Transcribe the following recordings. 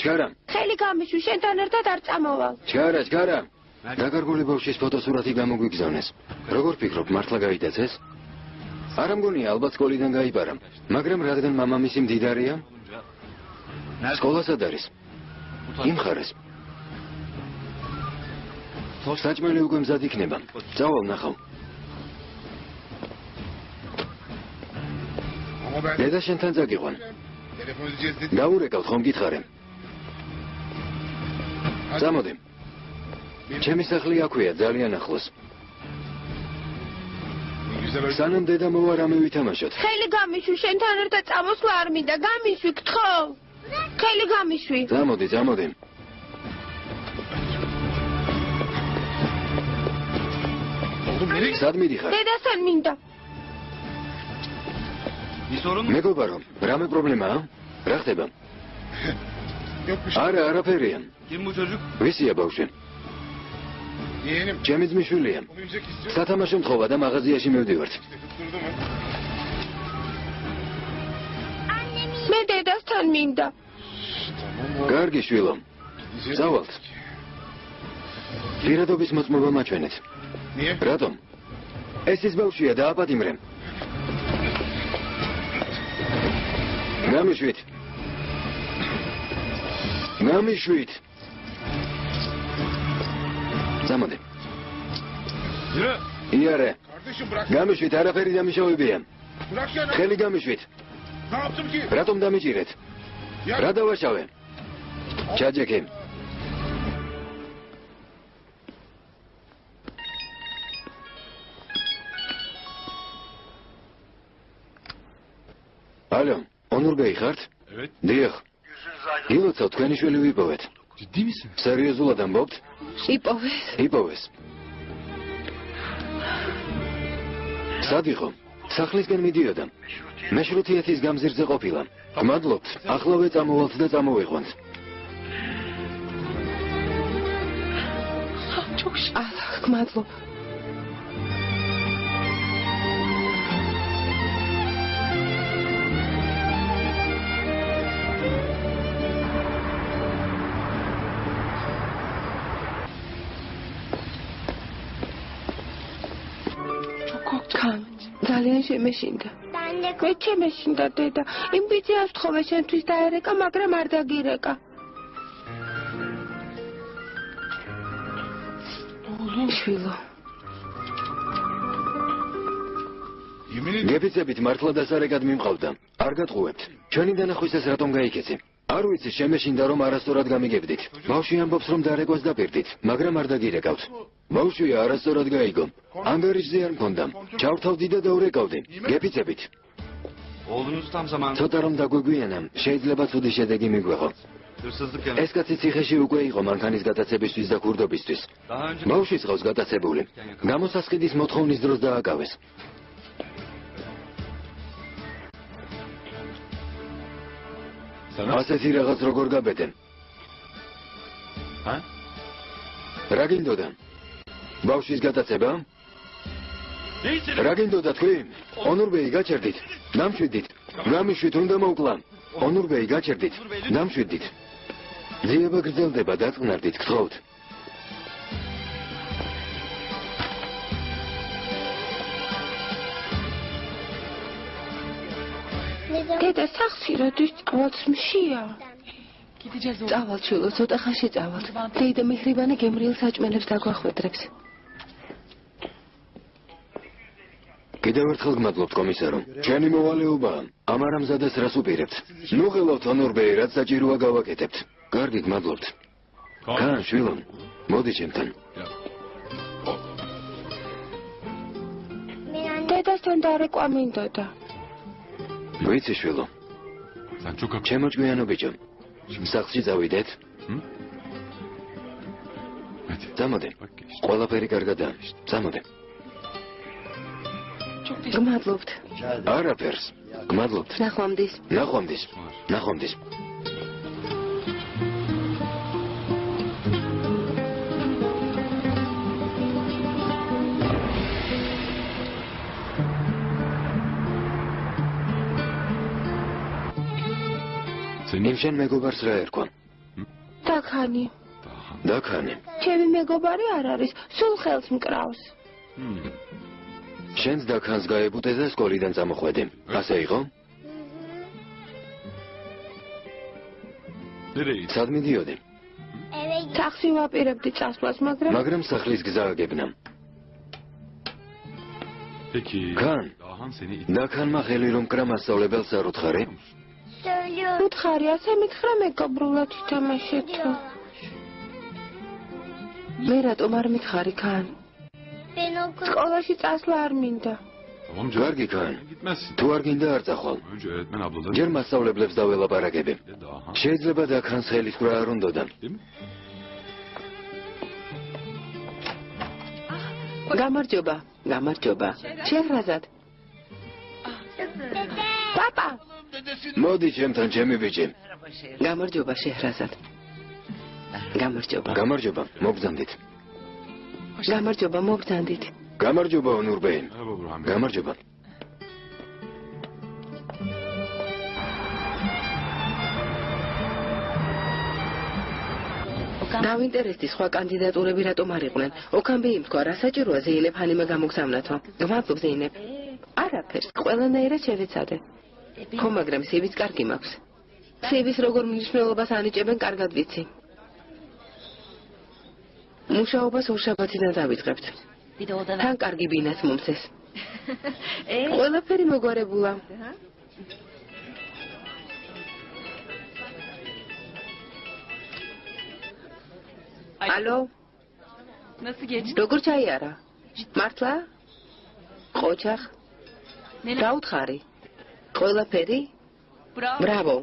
ჩქარა. ხელი გამიშვი, შენთან ერთად არ წამოვალ. ჩქარა. დაკარგული ბავშვის ფოტოსურათი გამოგვიგზავნეს. როგორ ფიქრობ, მართლა გაიტაცეს? არა მგონია, ალბათ სკოლიდან გაიბარა. მაგრამ რადგან მამამისი მდიდარია, სკოლასად არის. იმხარეს. საჭმელი უკვე მზად იქნება. წავალ ნახავ. დედა შენთან წაგიყვან. დაურეკავთ ხომ გითხარე? წამოდი. ჩემი სახლი აქვეა, ძალიან ახლოს. სანამ დედა მოვა რამე ვითამაშოთ. ხელი გამიშვი, შენთან ერთად წამოსვლა არ მინდა, გამიშვი, გთხოვ. ხელი გამიშვი. წამოდი. სად მიდიხარ? დედასთან მინდა. მეგობარო, რამე პრობლემაა? რა ხდება? არა, არაფერია. ვისია ბავშვი? ჩემი ძმისშვილია. სათამაშო მთხოვა და მაღაზიაში მივდივართ. მე დედასთან მინდა. კარგი შვილო. წავალთ. პირადობის მოწმობა მაჩვენეთ. რატომ? ეს ის ბავშვია, დააპატიმრე. გამიშვით. წამოდი. იარე. გამიშვით, არაფერი დამიშავებია. ხელი გამიშვით. რატომ დამიჭირეთ? რა დავაშავე? ჩაჯექი. ალო, ონურბეი ხართ? დიახ. ილოცავ, თქვენი შვილი ვიპოვეთ. სერიოზულად ამბობთ? იპოვეს. სად იყო? სახლისკენ მიდიოდა. მეშრუთიეთის გამზირზე ყოფილა. გმადლობთ, ახლავე წამოვალთ და წამოვიყვანთ. გმადლობ. ძალიან შემეშინდა. მე შემეშინდა დედა. იმ ბიძიას ვთხოვე შენთვის დაერეკა, მაგრამ არ დაგირეკა. შვილო. გეფიცებით მართლა დასარეკად მიმყავდა. არ გატყუებთ. ჩვენი დანახვისას რატომ გაიქეცი? არ ვიცი, შემეშინდა რომ არასწორად გამიგებდით. ბავშვი ამბობს რომ დარეკვას დაპირდით, მაგრამ არ დაგირეკავთ. ბავშვია არასწორად გაიგო. ანგარიშზე არ მქონდა. ჩავრთავდი და დაურეკავდი. გეფიცებით. ცოტა რომ დაგვეგვიანა, შეიძლება ცუდი შედეგი მიგვეღო. ეს კაცი ციხეში უკვე იყო მანქანის გატაცებისთვის და ქურდობისთვის. ბავშვის ყავს გატაცებული. გამოსასყიდის მოთხოვნის დროს დააკავეს. ასეთი რაღაც როგორ გაბედენ? რა გინდოდა? ბავშვის გატაცება? რა გინდოდა თქვი? ონურბეი გაჩერდით. დამშვიდით. გამიშვით უნდა მოვკლა. ონურბეი გაჩერდით. დამშვიდით. ძიება გრძელდება, დაწნარდით, გთხოვთ. დედა სახლში როდის წავალთ მშია? წავალ შვილო, ცოტა ხანში წავალთ. დედა მიხრიბანე გემრიელ საჭმელებს დაგვახვედრებს. კიდევ ერთხელ გმადლობთ კომისარო. ჩვენი მოვალეობაა. ამ არამზადას რას უპირებთ? ნუ ხელავთ ონურბეი, რაც საჭიროა გავაკეთებთ. კარგი, გმადლობთ. კან შვილო, მოდი ჩემთან. დედასთან დარეკვა მინდოდა. ვიცი შვილო. ჩემო ჭკვიანო ბიჭო. სახლში წავიდეთ? წამოდე. ყველაფერი კარგადაა. წამოდე. გმადლობთ. არაფერს. გმადლობთ. ნახვამდის. ნახვამდის. იმ შენ მეგობარს რა ერქვა? დაქანი. დაქანი. ჩემი მეგობარი არ არის, სულ ხელს მკრავს. შენს დაქანს გაებუდე და სკოლიდან წამოხვედი. ასე იყო? სად მიდიოდი? ტაქსი ვაპირებდი წასვლას, მაგრამ სახლის გზა აგებნა. კან, დაქანმა ხელი რომ კრა მასწავლებელს არ უთხარი? უთხარი, ასე მითხრა მეგობრულად ითამაშეთო. მე რატომ არ მითხარი კან? სკოლაში წასვლა არ მინდა. კარგი კან. თუ არ გინდა არ წახვალ. ჯერ მასწავლებლებს დაველაპარაკები. შეიძლება დაქანს ხელის კრა არ უნდოდა. გამარჯობა, გამარჯობა. შეჰრაზად. პაპა. მოდი ჩემთან, ჩემი ბიჭი. გამარჯობა, შეჰრაზად. გამარჯობა. გამარჯობა, მოგზანდით. გამარჯობა, მოგზანდით. გამარჯობა, ონურბეი. გამარჯობა. დავინტერესდი სხვა კანდიდატურები რატომ არ იყვნენ. ოქამბი იმთქვა, რა საჭიროა ზეინებ ჰანიმე გამოგზავნათო. გმადლობ ზეინებ. არაფერს, ყველანაირად შევეცადე. ხო, მაგრამ სივის კარგი მაქვს. სივის როგორ მნიშვნელობას ანიჭებენ, კარგად ვიცი. მუშაობას ორშაბათიდან დავიწყებთ. თან კარგი ბინაც მომცეს. ყველაფერი მოგვარებულა. ალო? როგორ ჩაიარა? მართლა? ყოჩახ? რა უთხარი? ყველაფერი? ბრავო.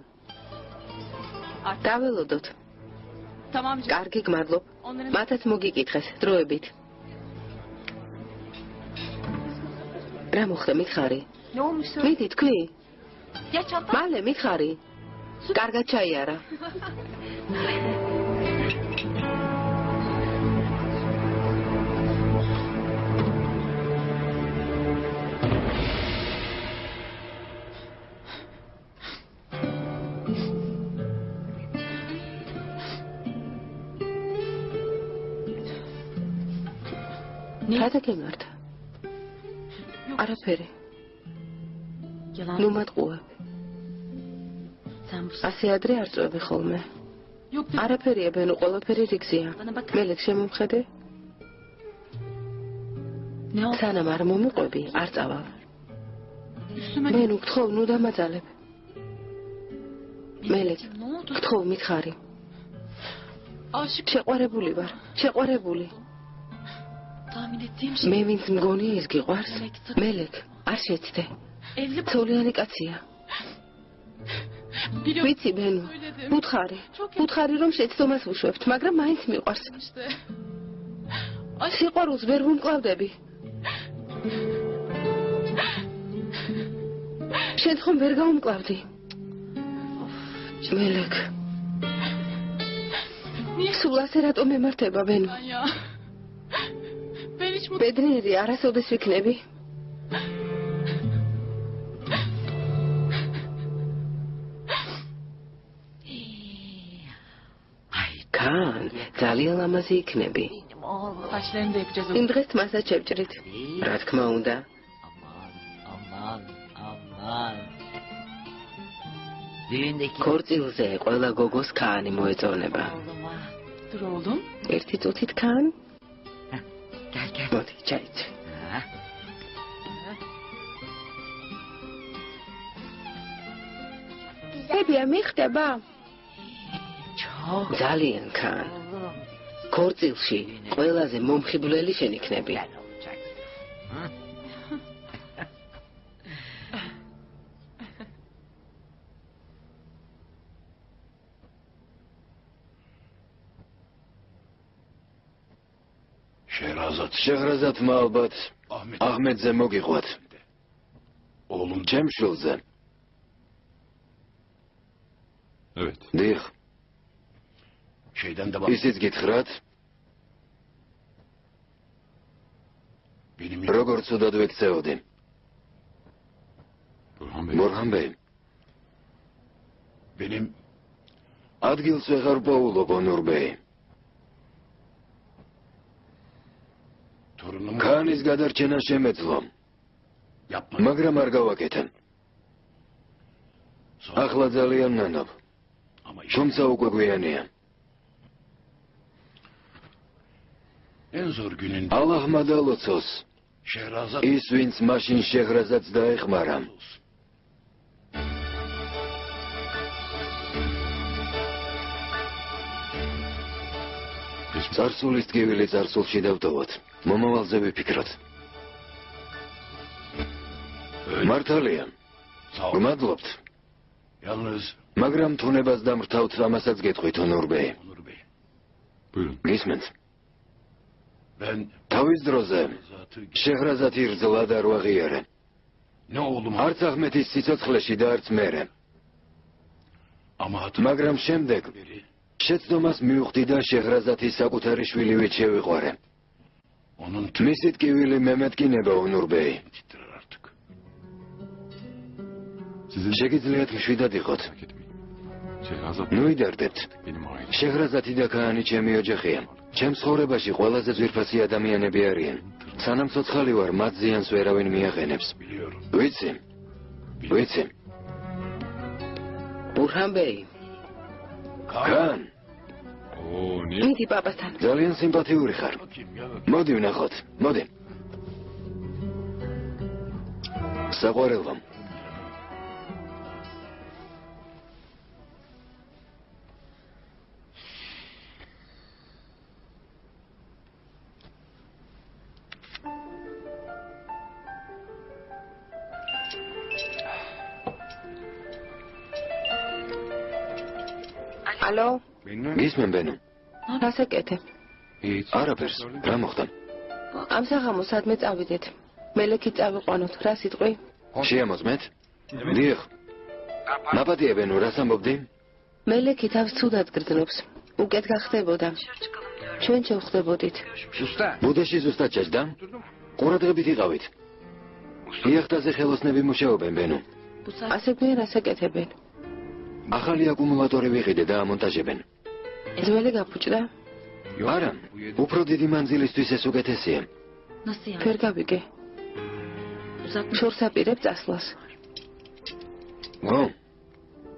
დაველოდოთ. კარგი, გმადლობ. მათაც მოგიკითხეს, დროებით. რა მოხდა, მითხარი? მიდი, თქვი. მალე, მითხარი. კარგად ჩაიარა. რადა გემართა? არაფერი. ნუ მატყუებ. ასე ადრე არ წვევი ხოლმე. არაფერია, ბენო, ყველაფერი რიგზია. მელეკ შემომხედე? სანამ არ მომიყვები, არ წავალ. ბენო, გთხოვ, ნუ დამაძალებ. მელეკ, გთხოვ, მითხარი. შეყვარებული ვარ, შეყვარებული. მე ვინც მგონია ის გიყვარს? მელეკ, არ შეცდე. ცოლიანი კაცია. ვიცი, ბენო, უთხარი რომ შეცდომას ვუშვებთ, მაგრამ მაინც მიყვარს. სიყვარულს ვერ ვუმკლავდები. შენ ხომ ვერ გაუმკლავდი? მელეკ. სულ ასე რატომ მემართება, ბენო? ბედნიერი არასოდეს ვიქნები. კან, ძალიან ლამაზი იქნები. იმ დღეს თმასაც შევჭრით. რა თქმა უნდა. ქორწილზე ყველა გოგოს კანი მოეწონება. ერთი წუთით კან? მოდი, ჩაიცე. ბებია, მიხდება? ძალიან კან. ქორწილში ყველაზე მომხიბვლელი შენ იქნები. შეჰრაზადმა ალბათ აჰმედზე მოგიყვათ. ჩემშვილზე. დიახ. ისიც გითხრათ? როგორც უდად ვექცეოდი. ბორჰან ბეი. ადგილს ვეღარ პოულობ ონურბეი. ქანის გადარჩენა შემეძლო, მაგრამ არ გავაკეთე. ახლა ძალიან ნანობ, თუმცა უკვე გვიანია. ალაჰმა დალოცოს ის, ვინც მაშინ შეჰრაზადს დაეხმარა. წარსულის ტკივილი წარსულში დავტოვოთ, მომავალზე ვიფიქროთ. მართალია, გმადლობთ. მაგრამ თუნებას დამრთავთ, ამასაც გეტყვით ონურბეი. გისმენთ? თავის დროზე შეჰრაზადი რძლად არ ვაღიარე. არც ახმეთის სიცოცხლეში და არც მერე. მაგრამ შემდეგ შეცდომას მივხვდი და შეჰრაზადის საკუთარი შვილივით შევიყვარე. მისი ტკივილი მემეტკინება ონურბეი. შეგიძლიათ მშვიდად იყოთ. ნუ იდარდებთ. შეჰრაზადი და ქაანი ჩემი ოჯახია. ჩემს ცხოვრებაში ყველაზე ძვირფასი ადამიანები არიან. სანამ ცოცხალი ვარ, მათ ზიანს ვერავინ მიაყენებს. ვიცი. ბურჰანბეი. ქან. მიდი პაპასთან. ძალიან სიმპათიური ხარ. მოდი ვნახოთ, მოდი. საყვარელო. ალო? გისმენ ბენო? რას ეკეთებ? არაფერს, რა მოხდა? ამ საღამოს სადმე წავიდეთ. მელექით წავიყვანოთ, რა სიტყვი? შეამოწმეთ? დიახ. ნაპატია ბენო, რას ამბობდი? მელექი თავს ცუდად გრძნობს. უკეთ გახდებოდა. ჩვენ შევხვდებოდით. ბუდეში ზუსტად ჩაჯდა? ყურადღებით იყავით. იახტაზე ხელოსნები მუშაობენ ბენო. ასე გვიან რას ეკეთებენ? ახალი აკუმულატორი ვიყიდე და ამონტაჟებენ. ძველი გაფუჭდა? არა, უფრო დიდი მანძილისთვის ეს უკეთესია. ვერ გავიგე. შორს აპირებ წასვლას.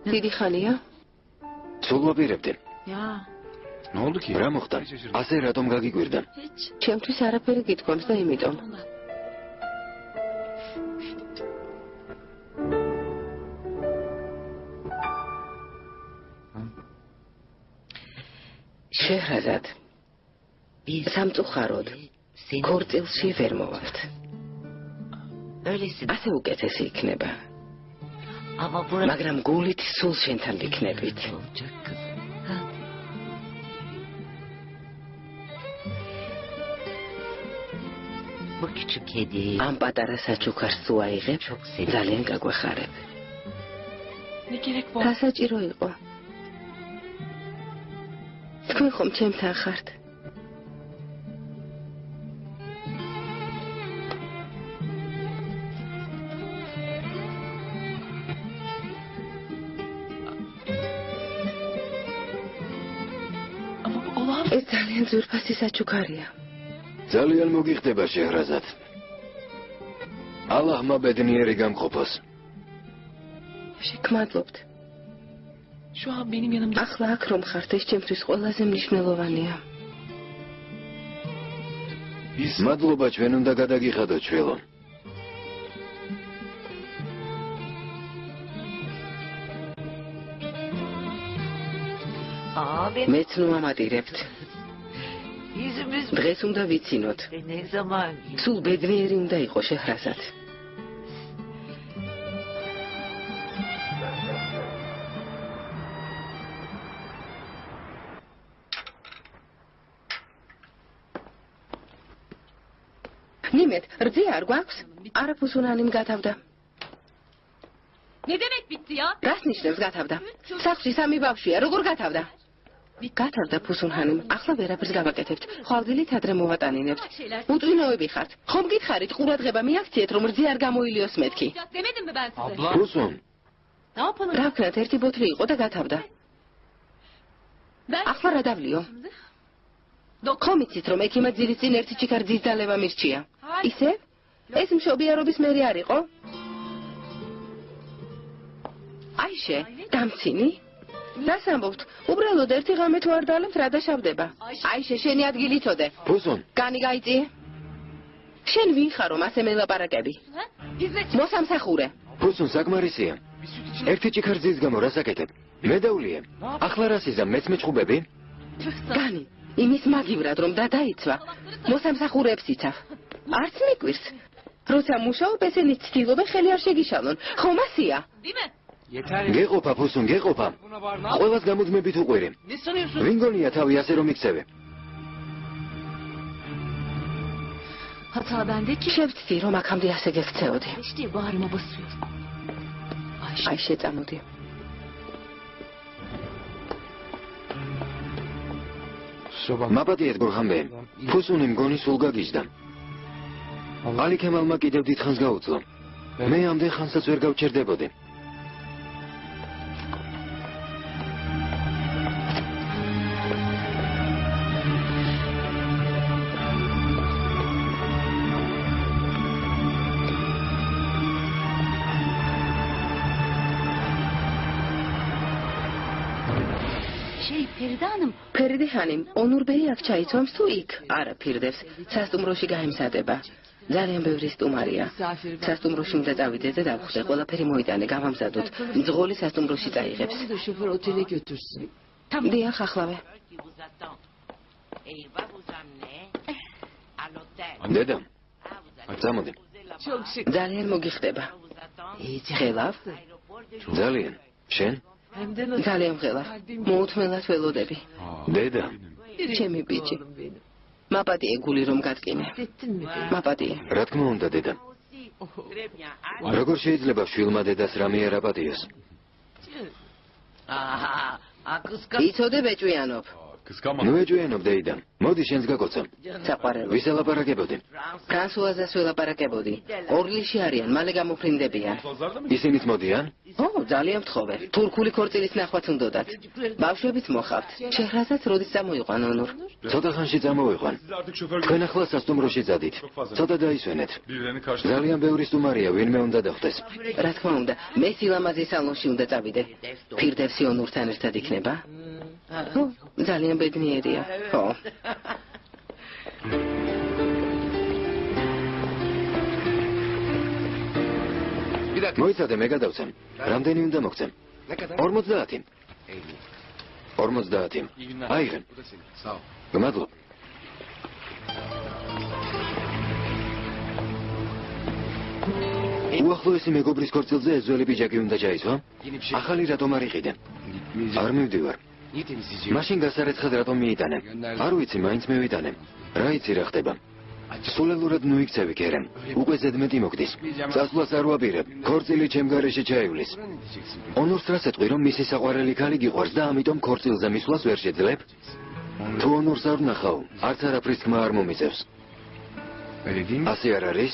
დიდი ხანია? სულ ვაპირებდი. რა მოხდა? ასე რატომ გაგიკვირდა? ჩემთვის არაფერი გითხოვს და იმიტომ. შეჰრაზად, სამწუხაროდ, ქორწილში ვერ მოვალთ. ასე უკეთესი იქნება. მაგრამ გულით სულ შენთან ვიქნებით. ამ პატარა საჩუქარს თუ აიღებ, ძალიან გაგვეხარებ. რა საჭირო იყო? თქვენ ხომ ჩემთან ხართ? ეს ძალიან ძვირფასი საჩუქარია. ძალიან მოგიხდება შეჰრაზად. ალაჰმა ბედნიერი გამყოფოს. გმადლობთ. ახლა აქ რომ ხართ, ეს ჩემთვის ყველაზე მნიშვნელოვანია. მადლობა, ჩვენ უნდა გადაგიხადოთ შველო. მეც ნუ ამატირებთ. დღეს უნდა ვიცინოთ. სულ ბედნიერი უნდა იყოს შეჰრაზად. ნიმეთ, რძე არ გვაქვს? არა ფუსუნანიმ გათავდა. Ne demek bitti ya? რას ნიშნავს გათავდა? სახლში სამი ბავშვია, როგორ გათავდა? გათავდა ფუსუნჰანიმ, ახლა ვერაფერს გავაკეთებთ. ხვალდილით ადრე მოვატანინებთ. უწვინოები ხართ. ხომ გითხარით ყურადღება მიაქციეთ, რომ რძე არ გამოილიოს მეთქი. Demedim mi ben size? ფუსუნ, Ne yapalım? რა ვქნათ, ერთი ბოთლი იყო და გათავდა. ახლა რა დავლიო? ხომ იცით რომ ექიმა ძირის წინ ერთი ჩიქარ ძის დალევა მირჩია? ისე? ეს მშობიარობის მერე არ იყო? აიშე, დამცინი? რას ამბობთ? უბრალოდ ერთი ღამე თუ არ დალებთ რა დაშავდება? აიშე, შენი ადგილი იცოდე. ფუსუნ, კანი გაიწიე. შენ ვინ ხარ რომ ასე მელაპარაკები? მოსამსახურე. ფუსუნ საკმარისია. ერთი ჩიქარ ძის გამო რას აკეთებ? მე დავლიე. ახლა რა სიზამ მეც მეჩხუბები? კანი, იმის მაგივრად რომ დადაიცვა, მოსამსახურეებს იცავ. არც მიკვირს. როცა მუშაობ, ესენი ცდილობენ ხელი არ შეგიშალონ. ხომ ასია? გეყოფა ფუსუნ, გეყოფა. ყველას გამუდმებით უყვირი. ვინ გონია თავი ასე რომ იქცევე? Hata bendeki. შევცდი რომ აქამდე ასე გექცეოდი. İşte bağrıma basıyor. აიშე, წამოდი. მაპატიეთ ბურჰანბე. ფუსუნი მგონი სულ გაგიჟდა. ალი ქემალმა კიდევ დიდხანს გაუძლო. მე ამდენ ხანსაც ვერ გავჩერდებოდი. Feride Hanım. ფერიდი ხანიმ, ონურბეი აქ ჩაიცვამს თუ იქ? არა, ფირდებს. სასტუმროში გაემზადება. ძალიან ბევრი სტუმარია. სასტუმროში უნდა წავიდე და დავხვდე, ყველაფერი მოიტანე, გავამზადოთ. მძღოლი სასტუმროში წაიღებს. Şoför otele götürsün. დიახ, ახლავე. დედა, წამოდი. ძალიან მოგიხდება. ხელავ? ძალიან. შენ? Hem de ძალიან ხელავ. მოუთმელად ველოდები. დედა, ჩემი ბიჭი. მაპატიე გული რომ გატკინე. ettin mi? მაპატიე. რა თქმა უნდა, დედა. როგორ შეიძლება შვილმა დედას რამე არ აპატიოს? იცოდე ბეჭვიანობ. ნუ ეჭვიანობ, დეიდა. მოდი შენს გაკოცა. საყვარელო. ვის ელაპარაკებოდი? ფრანსუაზას ველაპარაკებოდი. ორლისში არიან, მალე გამოფრინდებიან. ისინიც მოდიან? ო, ძალიან მთხოვე. თურქული ქორწილის ნახვაც უნდოდათ. ბავშვებიც მოხავთ. შეჰრაზადს როდის წამოიყვან ონურ? ცოტა ხანში წამოვიყვან. თქვენ ახლა სასტუმროში წადით. ცოტა დაისვენეთ. ძალიან ბევრი სტუმარია, ვინმე უნდა დახვდეს. რა თქმა უნდა, მე სილამაზის სალონში უნდა წავიდე. ფირდევსი ონურთან ერთად იქნება? ო, ძალიან ბედნიერია. ხო. მოიცადე, მე გადავცემ. რამდენი უნდა მოგცემ? 50. 50. აიღენ. გმადლობ. უახლოესი მეგობრის ქორწილზე ეძველი ბიჭაკი უნდა ჩაისვა? ახალი რატომ არ იყიდე? არ მივდივარ. მაშინ გასარეცხად რატომ მიიტანე? არ ვიცი, მაინც მივიტანე. რა იცი რა ხდება? სულელურად ნუ იქცევი კერემ. უკვე ზედმეტი მოგდის. წასვლას არ ვაპირებ. ქორწილი ჩემ გარეშე ჩაივლის. ონურს რას ეტყვი, რომ მისი საყვარელი ქალი გიყვარს და ამიტომ ქორწილზე მისვლას ვერ შეძლებ? თუ ონურს არ ვნახავ, არც არაფრის თქმა არ მომიწევს. ასე არ არის?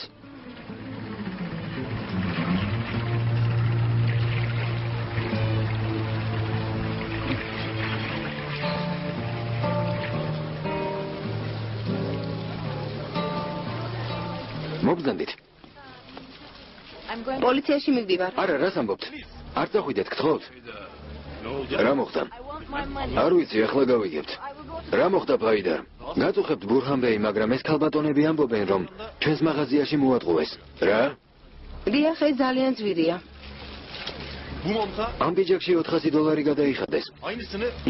მოგზანდით. პოლიციაში მივდივარ. არა, რას ამბობთ? არ წახვიდეთ, გთხოვთ. რა მოხდა? არ ვიცი, ახლა გავიგებთ. რა მოხდა, ფაიდარ? გაწუხებთ ბურჰანბეი, მაგრამ ეს ქალბატონები ამბობენ, რომ ჩვენს მაღაზიაში მოატყუეს. რა? დიახ, ეს ძალიან ძვირია. ამ ბიჭაკში $400 გადაიხადეს.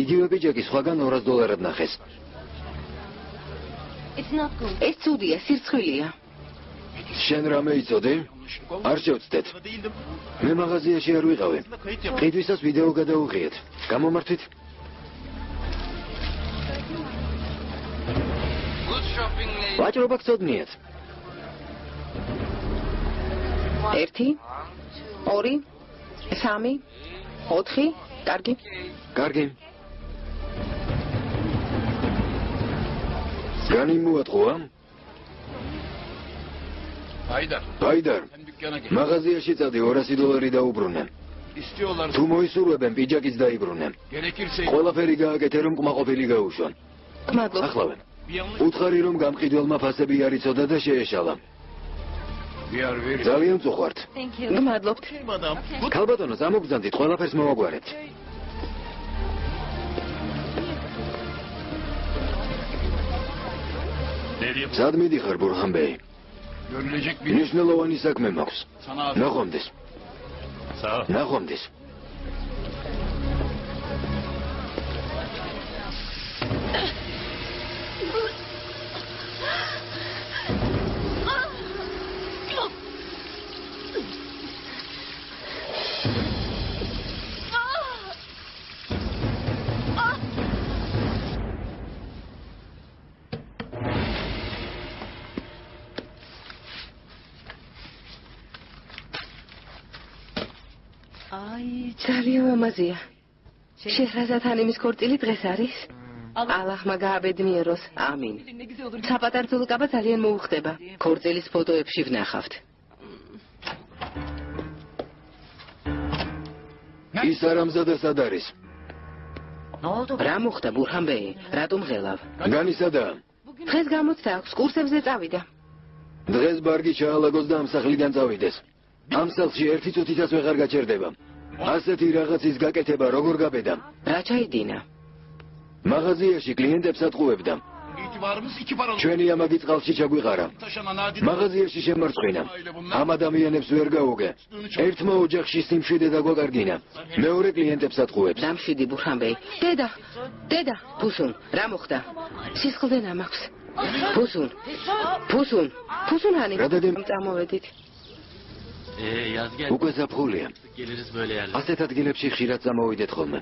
იგივე ბიჭაკი სხვაგან $200 ნახეს. It's not good. ეს ცუდია, სირცხვილია. შენ რამე იცოდე? არ შევცდეთ. მე მაღაზიაში არ ვიყავი. ყიდვისას ვიდეო გადაუღიეთ. გამომართვით? ვაჭრობა გწოდნიათ. 1 2 3 4 კარგი. კარგი. განი მოატყუა? Haydar. Haydar, Sen dükkana gel. მაღაზიაში წადი $200 დაუბრუნე. თუ მოისურვებენ პიჯაკიც დაიბრუნე. ყველაფერი გააკეთე რომ კმაყოფილი გაუშვან. მადლობა. ახლავე. უთხარი რომ გამყიდველმა ფასები არ იცოდა და შეეშალა. ძალიან წუხვართ. მადლობთ. ქალბატონო, გამოგზავნით, ყველაფერს მოვაგვარებთ. სად მიდიხარ, ბურჰან ბეი? მნიშვნელოვანი საქმე მაქვს. ნახვამდის. ნახვამდის. ძალიან მამაზია. შეჰრაზად ჰანიმის ქორწილი დღეს არის? ალაჰმა გააბედნიეროს. ამინ. საპატარძო კაბა ძალიან მოუხდება. ქორწილის ფოტოებში ვნახავთ. ის არამზადა სად არის? რა მოხდა ბურჰან ბეი? რატომ ღელავ? განისადაა. დღეს გამოცდა აქვს, კურსებზე წავიდა. დღეს ბარგი ჩაალაგოს და ამ სახლიდან წავიდეს. ამ სახლში ერთი წუთითაც ვეღარ გაჩერდება. ასეთი რაღაცის გაკეთება როგორ გაბედა? რა ჩაიდინა? მაღაზიაში კლიენტებს ატყუებდა. ჩვენი ამაგი წყალში ჩაგვიყარა. მაღაზიაში შემარცხინა. ამ ადამიანებს ვერ გაუგე. ერთმა ოჯახში სიმშვიდე დაგვაკარგინა. მეორე კლიენტებს ატყუებს. დამშვიდი ბურჰან ბეი. დედა, ფუსუნ, რა მოხდა? სისხლდენა მაქვს. ფუსუნ ჰანი. რა დადემ? წამოვედით. უკვე ზაფხულია. ასეთ ადგილებში ხშირად წამოვიდეთ ხოლმე.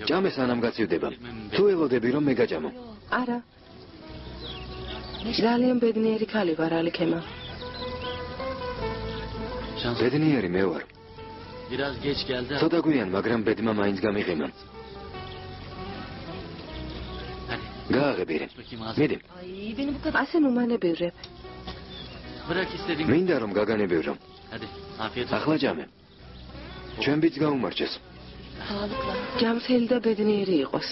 ჭამე სანამ გაცივდება. თუ ელოდები რომ მე გაჭამო. არა. ძალიან ბედნიერი ქალი ვარ, ალიქემა. ბედნიერი მე ვარ. ცოტა გვიან, მაგრამ ბედმა მაინც გამიღიმა. გააღებირე. მიდი. ასე ნუ მანებივრებ. მინდა რომ გაგანებივრო. ახლა ჭამე. ჩვენ ბიჭს გაუმარჯეს. ჯამთელი და ბედნიერი იყოს.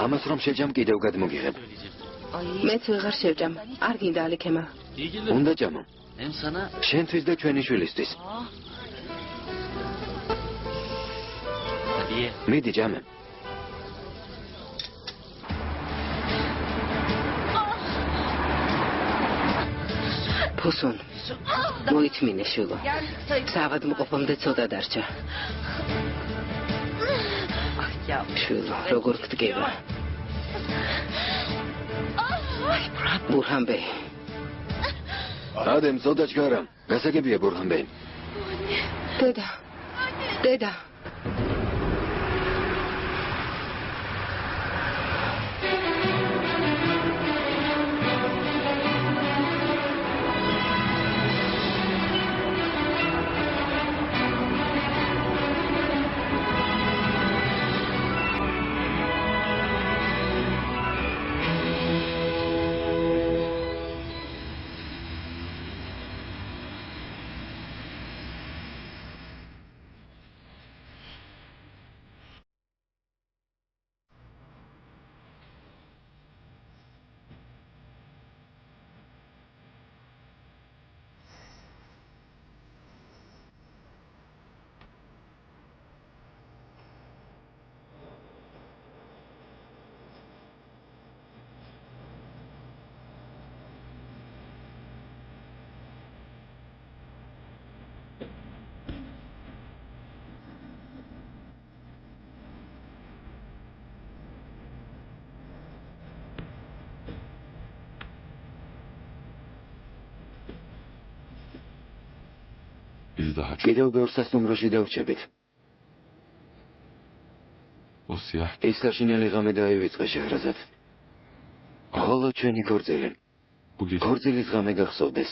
ამას რომ შეჯამ კიდევ გადმოგიღებ. მეც ვეღარ შევჭამ. არ გინდა ალიქემა. უნდა ჭამო. შენთვის და ჩვენი შვილისთვის. მიდი ჭამე. ფუსუნ, მოითმინე შვილო. საავად მყოფამდე ცოტა დარჩა. შვილო, როგორ გდგება? ბურჰან ბეი. ადემ, ცოტა ჩქარა. გასაგებია ბურჰან ბეი. დედა. კიდევ ბევრ სასტუმროში დავრჩებით. ის საშინელი ღამე დაივიწყე შეჰრაზად. ხოლო ჩვენი ქორწილი. ქორწილის ღამე გახსოვდეს.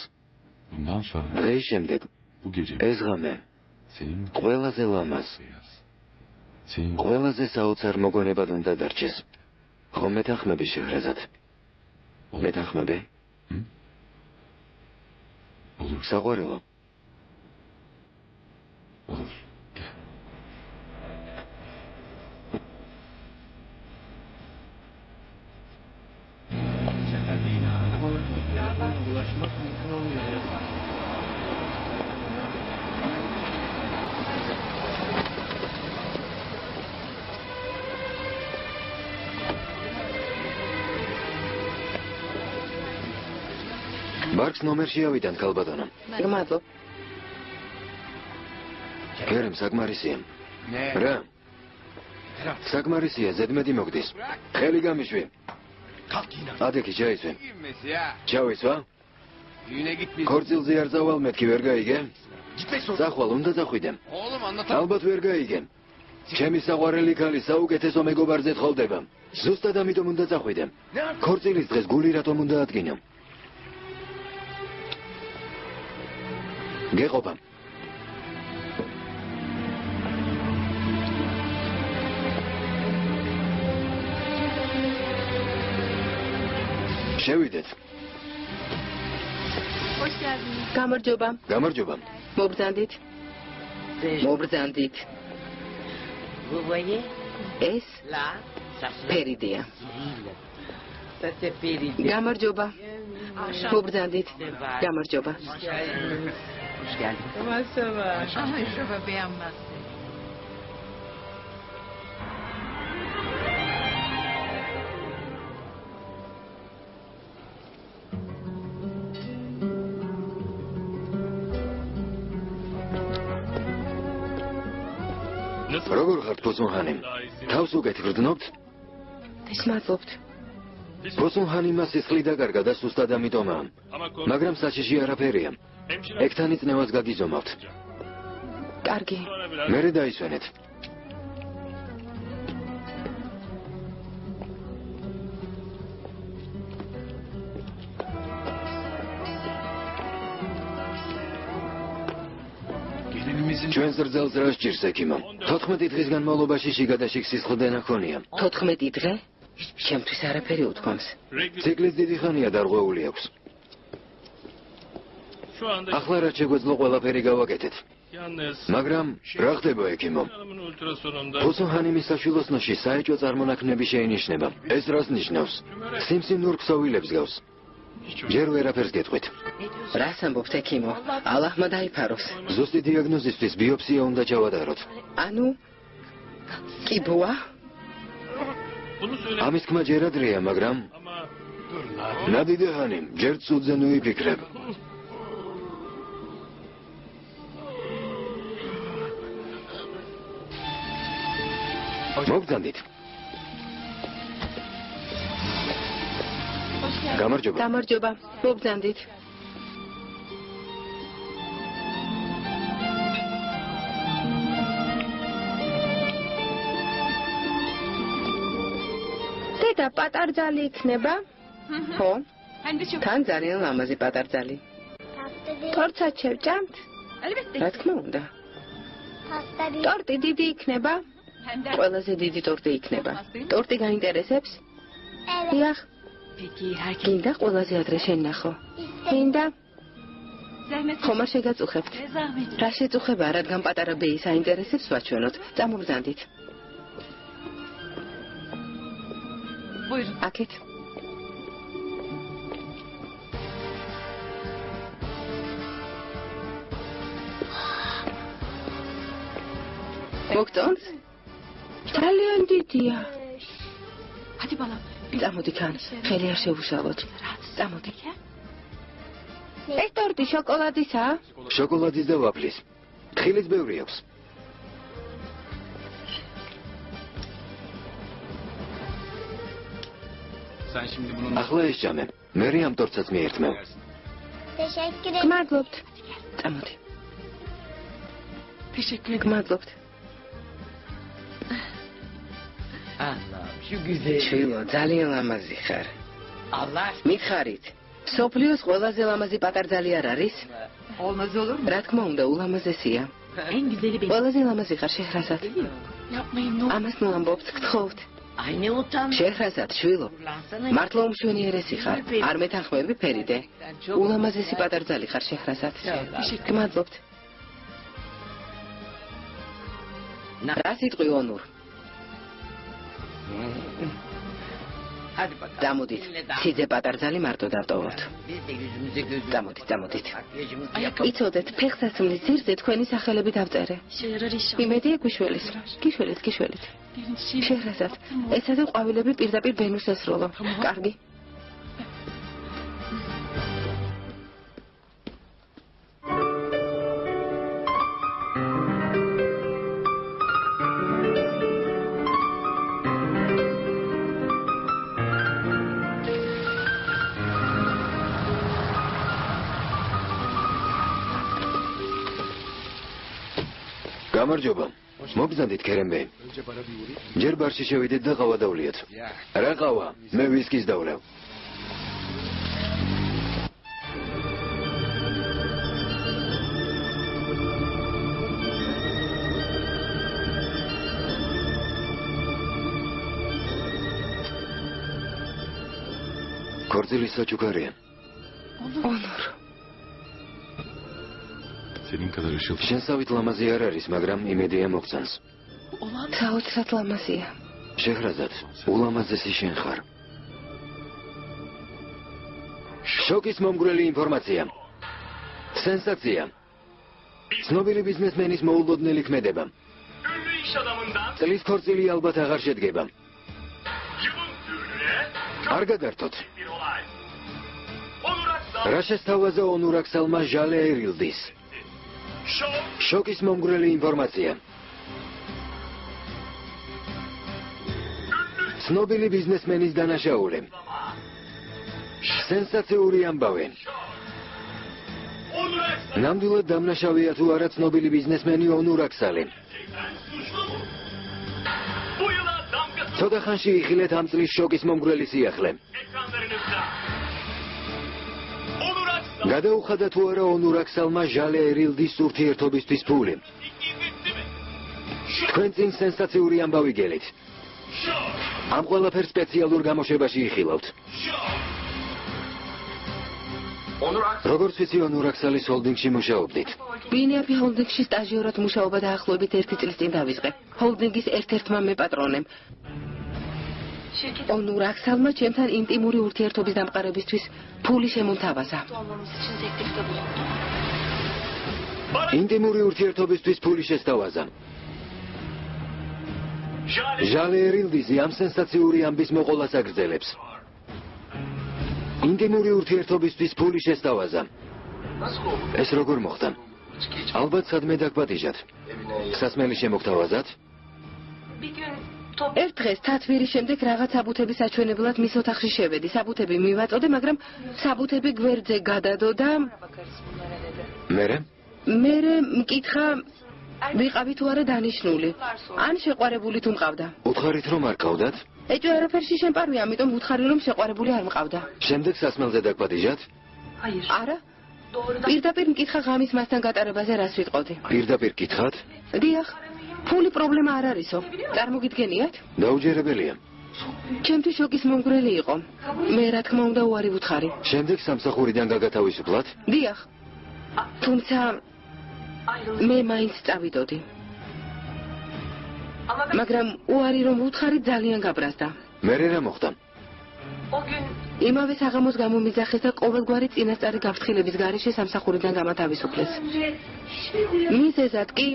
დღის შემდეგ ეს ღამე ყველაზე ლამაზ, ყველაზე საოცარ მოგონებად უნდა დარჩეს. ხომ მეთანხმები შეჰრაზად? მეთანხმები? საყვარელო. მარკს ნომერში ავიდან ქალბატონო. მადლობ. გერემ საკმარისია. რა? საკმარისია, ზედმეტი მოგდის. ხელი გამიშვი. ადექი ჩაისვი. ჩავისვა? ქორწილზე არ წავალ მეთქი ვერ გაიგე? წახვალ, უნდა წახვიდე. ალბათ ვერ გაიგე. ჩემი საყვარელი ქალი საუკეთესო მეგობარზე თხოვდება. ზუსტად ამიტომ უნდა წახვიდე. ქორწილის დღეს გული რატომ უნდა ადგინო? გეყოფა. შევიდეთ. გამარჯობა. გამარჯობა. მობრძანდით. მობრძანდით. Vous voyez ეს là, ça c'est ფერიდია. ça c'est péridé. გამარჯობა. მობრძანდით. გამარჯობა. Comment ça va? Je veux bien masser. როგორ ხართ პოსუნჰანი? თავს უკეთ გრძნობთ? მადლობთ. პოსუნჰანი მას სისხლი დაკარგა და სუსტად ამიტომაა. მაგრამ საჩიში არაფერია. ეკთანი წნევას გაგიზომავთ. კარგი. მერე დაისვენეთ. ჩვენს რძელს რა სჭირს ექიმო? 14 დღის განმავლობაში შიგადაშიგ სისხლდენა ჰქონია. 14 დღე? ჩემთვის არაფერი უთქვამს. ციკლის დიდი ხანია დარღვეული აქვს. ახლა რაც შეგვეძლო ყველაფერი გავაკეთეთ. მაგრამ რა ხდება ექიმო? პოსუნჰანი საშვილოს ნოში საეჭვო წარმონაქმნები შეინიშნება. ეს რას ნიშნავს? სიმსივნურ ქსოვილებს გავს. ჯერ ვერაფერს გეტყვით. რას ამბობთ ექიმო? ალაჰმა დაიფაროს. ზუსტი დიაგნოზისთვის ბიოფსია უნდა ჩავატაროთ. ანუ კიბოა? ამის თქმა ჯერ ადრეა, მაგრამ ნადიდეჰანი, ჯერ ცუდზე ნუიფიქრებ. მოგძანდით. გამარჯობა. გამარჯობა. მობრძანდით. დედა პატარძალი იქნება? ხო. თან ძალიან ლამაზი პატარძალი. ტორცად შევჭამთ? რა თქმა უნდა. ტორტი დიდი იქნება? ყველაზე დიდი ტორტი იქნება. ტორტი გაინტერესებს? დიახ. გინდა ყველაზე ადრე შენნახო. გინდა? ხომ არ შეგაწუხებთ? რა შეწუხება, რადგან პატარა ბეის აინტერესებს ვაჩვენოთ. წამობრძანდით. აქეთ. მოგწონს? ძალიან დიდია. Hadi bana. წამოდი თან, ხელი არ შევუშალოთ. წამოდი. ეს ტორტი შოკოლადისაა? შოკოლადის და ვაფლის. თხილის ბევრი აქვს. ახლა ესჯამე. მერე ამ ტორტსაც მიერთმევ. მადლობთ. წამოდი. მადლობთ. Allah'ım şu güzel. შვილო, ძალიან ლამაზი ხარ. Allah მითხარით. სოფლიოს ყველაზე ლამაზი პატარძალი არ არის? olmaz olur mu? რა თქმა უნდა, ულამაზესია. En güzeli benim. ყველაზე ლამაზი ხარ შეჰრაზად. Yapmayın ne olur. ამას ნუ ამბობთ, გთხოვთ. Ay ne utanma. შეჰრაზად, შვილო. Ulansana. მართლა უმშვენიერესი ხარ. არ მეთანხმები ფერიდე. ულამაზესი პატარძალი ხარ შეჰრაზად. მადლობთ. რა სიტყვი ონურ? Hadi bakalım. Damodit. Sizce პატარძალი მარტო დავტოვოთ. Biz de yüzümüze gözümüze. Damodit. Makyajımızı yapalım. იცოდეთ, ფეხსაცმლის ძირზე თქვენი სახელები დავწერე. işe yarar inşallah. იმედია გიშველის. გიშველით. შეჰრაზად, ესაძე ყვავილები პირდაპირ ბენუს ესროლო. კარგი. გამარჯობა. მოგზანდით ქერემბე. ჯერ ბარში შევიდეთ და ყავა დავლიათ. რა ყავა? მე ვისკის დავლევ. ქორწილის საჩუქარია. ონურ. შენსავით ლამაზი არ არის, მაგრამ იმედია მოგწონს. საოცრად ლამაზია. შეჰრაზად, ულამაზესი შენ ხარ. შოკის მომგვრელი ინფორმაცია. სენსაცია. ცნობილი ბიზნესმენის მოულოდნელი ქმედება. წლის ქორწილი ალბათ აღარ შედგება. არ გადართოთ. რა შესთავაზე ონურ აქსალმა ჟალე ერილდის. შოკის მომგვრელი ინფორმაცია. ცნობილი ბიზნესმენის დანაშაული. სენსაციური ამბავი. ნამდვილად დამნაშავეა თუ არა ცნობილი ბიზნესმენი ონურ აქსალი. ცოტა ხანში იხილეთ ამ წლის შოკის მომგვრელი სიახლე. გადაუხადა თუ არა ონურ აქსალმა ჟალე ერილდის ურთიერთობისთვის ფული. თქვენ წინ სენსაციური ამბავი გელით. ამ ყველაფერს სპეციალურ გამოშვებაში იხილავთ. როგორც ვიცი, ონურ აქსალის ჰოლდინგში მუშაობდით. ბინიაფი ჰოლდინგში სტაჟიორად მუშაობა დაახლოებით 1 წლის წინ დავიწყე. ჰოლდინგის ერთ-ერთმა მეპატრონემ. ონურ აქსალმა ჩემთან ინტიმური ურთიერთობის დამყარებისთვის ფული შემომთავაზა. ინტიმური ურთიერთობისთვის ფული შესთავაზა. ჟალე ერილდიზი ამ სენსაციური ამბის მოყოლას აგრძელებს. ინტიმური ურთიერთობისთვის ფული შესთავაზა. ეს როგორ მოხდა? ალბათ სადმე დაგპატიჟათ. სასმელი შემოგთავაზათ? ერთ დღეს თათვირის შემდეგ რაღაც საბუთების აჩვენებლად მის ოთახში შევედი. საბუთები მივაწოდე, მაგრამ საბუთები გვერდზე გადადო და მერე მკითხა ვიყავი თუ არა დანიშნული. ან შეყვარებული თუ მყავდა. უთხარით რომ არ ყავდათ? ეჭვი არაფერში შემპარვია, ამიტომ ვუთხარი რომ შეყვარებული არ მყავდა. შემდეგ სასმელზე დაგპატიჟათ? არა. პირდაპირ მკითხა ღამის მასთან გატარებაზე რას ვიტყოდი. პირდაპირ კითხათ? დიახ. ფული პრობლემა არ არისო. წარმოგიდგენიათ? დაუჯერებელია. ჩემთვის შოკის მომგვრელი იყო. მე რა თქმა უნდა უარი ვუთხარი. შემდეგ სამსახურიდან გაგათავისუფლათ? დიახ. თუმცა მე მაინც წავიდოდი. მაგრამ უარი რომ ვუთხარი ძალიან გაბრაზდა. მერე რა მოხდა? იმავე საღამოს გამომიძახეს და ყოველგვარი წინასწარი გაფრთხილების გარეშე სამსახურიდან გამათავისუფლეს. მიზეზად კი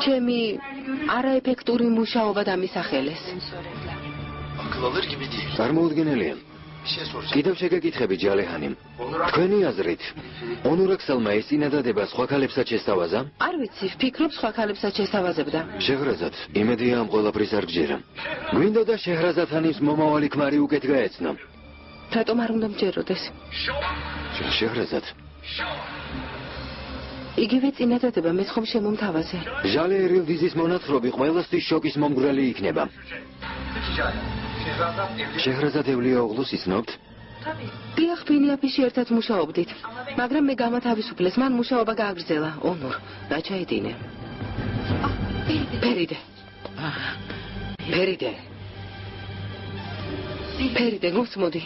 ჩემი არაეფექტური მუშაობა დამისახელეს. წარმოუდგენელია. კიდევ შეგეკითხები ჯალეჰანიმ. თქვენი აზრით, ონურ აქსალმა ეს წინადადება სხვა ქალებსაც შესთავაზა? არ ვიცი, ვფიქრობ სხვა ქალებსაც შესთავაზებდა. შეჰრაზად, იმედია ამ ყველაფრის არ გჯერა. გვინდოდა შეჰრაზად ჰანიმს მომავალი ქმარი უკეთ გაეცნო. რატომ არ უნდა მჯეროდეს? შეჰრაზად. იგივე წინადადება მეც ხომ შემომთავაზე. ჟალე ერილდიზის მონათხრობი ყველასთვის შოკის მომგვრელი იქნება. შეჰრაზად ევლიაოღლუს იცნობთ? დიახ, ბინიაფიში ერთად მუშაობდით. მაგრამ მე გამათავისუფლეს, მან მუშაობა გააგრძელა. ონურ, რაჩაიდინე. ფერიდე, მოსმოდი.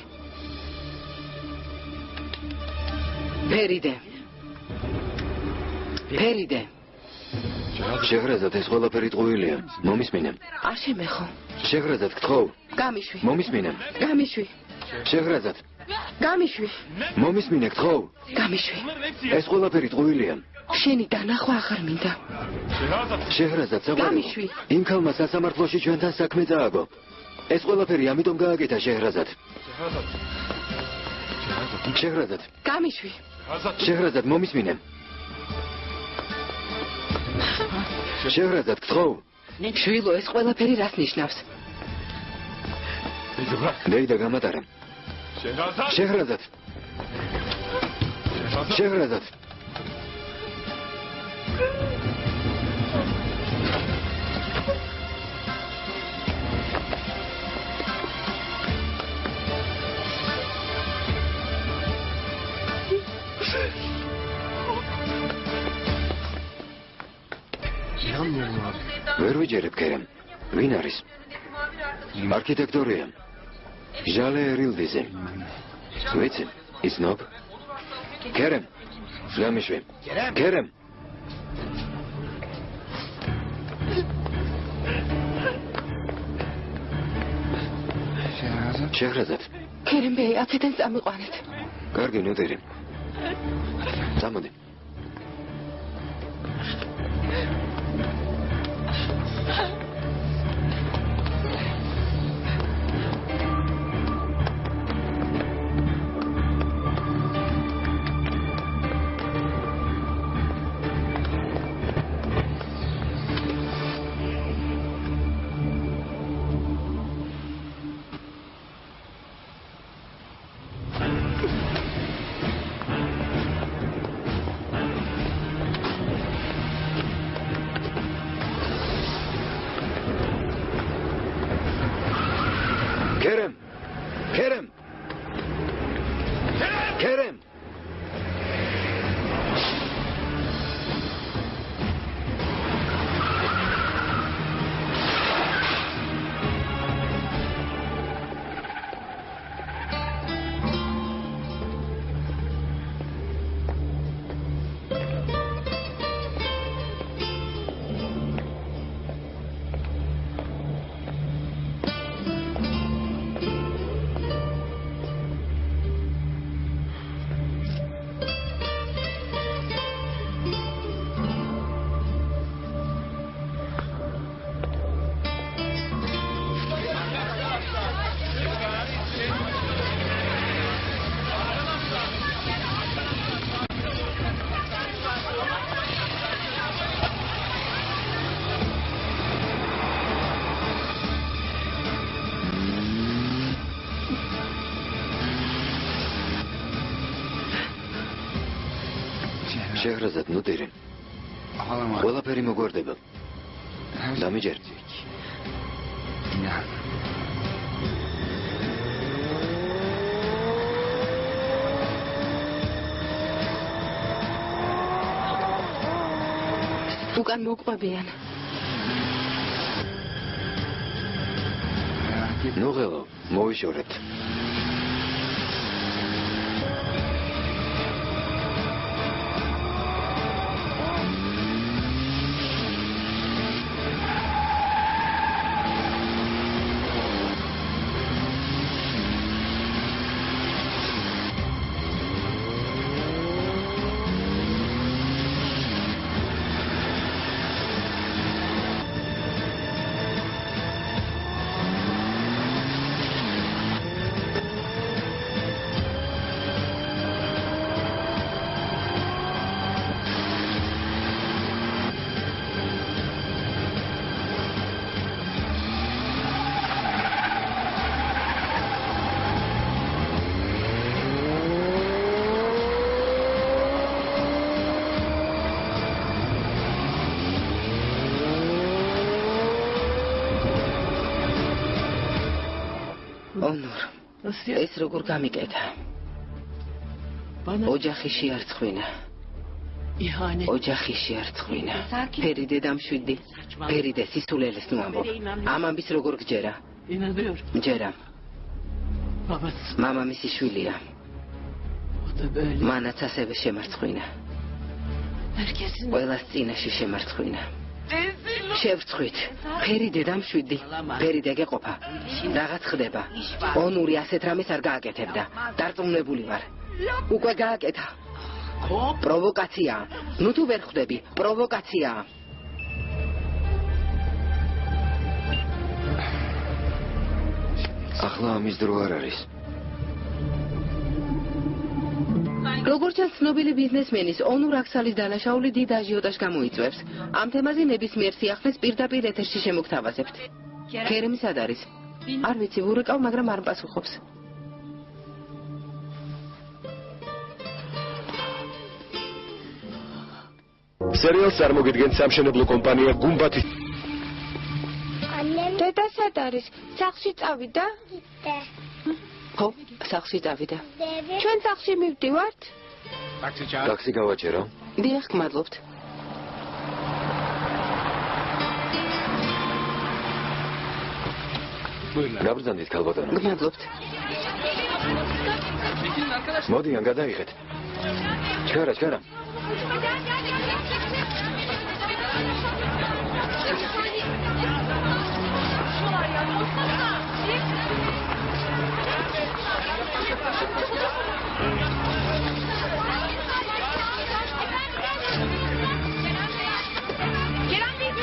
შეღრაზად ეს ყველაფერი ტყუილია. მომისმინე. არ შემეხო. შეღრაზად გთხოვ. გამიშვი. მომისმინე. გამიშვი. შეღრაზად. გამიშვი. მომისმინე გთხოვ. გამიშვი. ეს ყველაფერი ტყუილია. შენი დანახვა აღარ მინდა. შეღრაზად საყვარელო. გამიშვი. იმ ქალმა სასამართლოში ჩვენთან საქმე წააგო. ეს ყველაფერი ამიტომ გააკეთა შეღრაზად. შეღრაზად. გამიშვი. შეღრაზად მომისმინე. შეღრაზად გთხოვ. შვილო, ეს ყველაფერი რას ნიშნავს? დეიდა გამატარე. შეღრაზად. შეღრაზად. ვერ ვიჯერებ ქერემ. ვინ არის? არქიტექტორია. ჟალე ერილდიზე. ვიცი, იცნობ? ქერემ. გამიშვი. ქერემ. შეღრაზად. ქერემ ბეი, აქედან წამიყვანეთ. კარგი, ნოდერი. წამოდი. ქერემ. ქერემ. ქერემ. შეღრაზად, ნოდერი. ყველაფერი მოგვარდება. დამიჯერ. უკან მოყვებიან. ნუ ღელო, მოვიშორეთ. ეს როგორ გამიკეთა? ოჯახი შეარცხვინა. ოჯახი შეარცხვინა. ფერიდე დამშვიდი. ფერიდე სისულელეს ნუ ამბობ. ამ ამბის როგორ გჯერა? ჯერა. მამამისი შვილია. მანაც ასევე შემარცხვინა. ყველას წინაშე შემარცხვინა. შევწხვით. ფერი დედამ 7. ფერი დეგეყოფა. რაღაც ხდება. ონური ასეთ რამეს არ გააკეთებდა. დარწმუნებული ვარ. უკვე გააკეთა. პროვოკაცია. ნუ თუ ვერ ხვდები, პროვოკაცია. ახლა ამის დრო არ არის. როგორც ჩანს, ცნობილი ბიზნესმენის ონურ აქსალის დანაშაული დიდ აჟიოტაჟს გამოიწვევს. ამ თემაზე ნებისმიერ სიახლეს პირდაპირ ეთერში შემოგთავაზებთ. ქერემი სად არის? არ ვიცი, ვურეკავ, მაგრამ არ პასუხობს. სერიალს წარმოგიდგენთ სამშენებლო კომპანია გუმბათის. დედა სად არის? სახლში წავიდა? ხო, სახლში წავიდა. ჩვენ სახლში მივდივართ? ტაქსი გავაჭერო. დიახ, გმადლობთ. გაბრძანდით ქალბატონო. გმადლობთ. მოდიან გადაიღეთ. ჩქარა.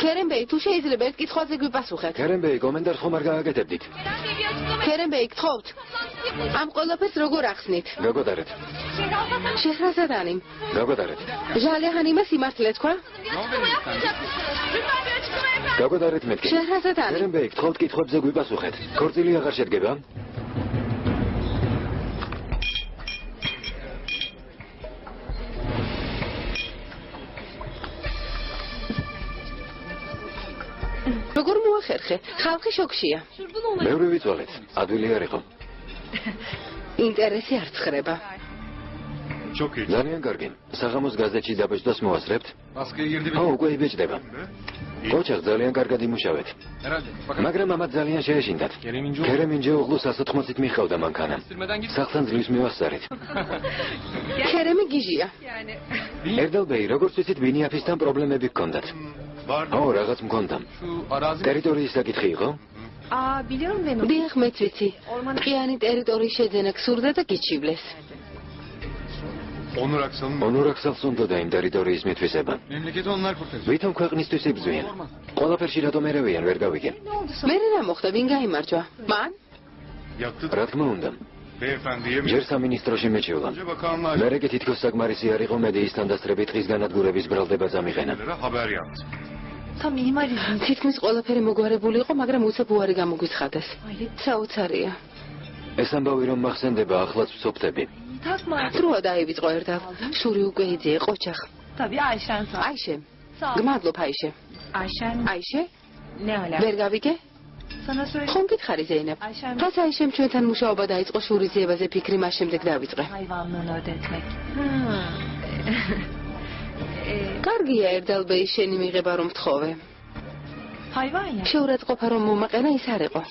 ქერემბეი, თუ შეიძლება ერთ კითხვაზე გვიპასუხეთ. ქერემბეი, კომენტარს ხომ არ გააკეთებდით? ქერემბეი, გთხოვთ. ამ ყველაფერს როგორ ახსნით? გაგვადარეთ. შეხრაზადანი. გაგვადარეთ. ჟალეჰანიმა სიმართლე თქვა? გაგვადარეთ მეთქი. შეხრაზადანი. ქერემბეი, გთხოვთ კითხვებზე გვიპასუხეთ. ქორწილი აღარ შედგება? როგორ მოახერხე? ხალხი შოქშია. მეორე ვიწვალეთ. ადვილი არ იყო. ინტერესი არ ცხრება. ძალიან კარგი. საღამოს გაზეთში დაბეჭდას მოასწრებთ? ხო, უკვე იბეჭდება. ოჩახ ძალიან კარგად იმუშავეთ. მაგრამ ამათ ძალიან შეეშინდათ. ქერემინჯე უღლუ 180-ით მიხავდა მანქანა. სახლთან ძლივს მივასწარით. ქერემი გიჟია. ერდალბეი, როგორც ვიცით, ბინიაფისთან პრობლემები გქონდათ. ო, რაღაც მქონდა. ტერიტორიის საკითხი იყო? დიახ, მეც ვიცი. ყიანი ტერიტორიის შეძენა გსურდა და გიჩივლეს. ონურაქსალს უნდა იმ ტერიტორიის მითვისება. ვითომ ქვეყნისთვის იბრძვიან? ყველაფერში რატომ ერევიან ვერ გავიგე? მე რა მოხდა, ვინ გაიმარჯვა? მან? რა თქმა უნდა. ჯერ სამინისტროში მეჩევლა. მერე კი თითქოს საკმარისი არ იყო მედიისთან დასწრებით დღის განადგურების ბრალდება წამიყენა. თითქმის ყველაფერი მოგვარებული იყო, მაგრამ უცებ უარი გამოგვიცხადეს. საოცარია. ეს ამბავი რომ მახსენდება, ახლაც ვსოფტები. დროა დაივიწყო ერთად. შური უკვე იძიე, ყოჩახ. აიშე. გმადლობ, აიშე. აიშე? ვერ გავიგე? ხომ გითხარი ზეინებ? რას აიშემ ჩვენთან მუშაობა დაიწყო შურის ძიებაზე ფიქრი, მას შემდეგ დავიწყე. კარგია, ერდალბეი, შენი მიღება რომ მთხოვე. შეურაცხყოფა რომ მომაყენა ის არ იყო.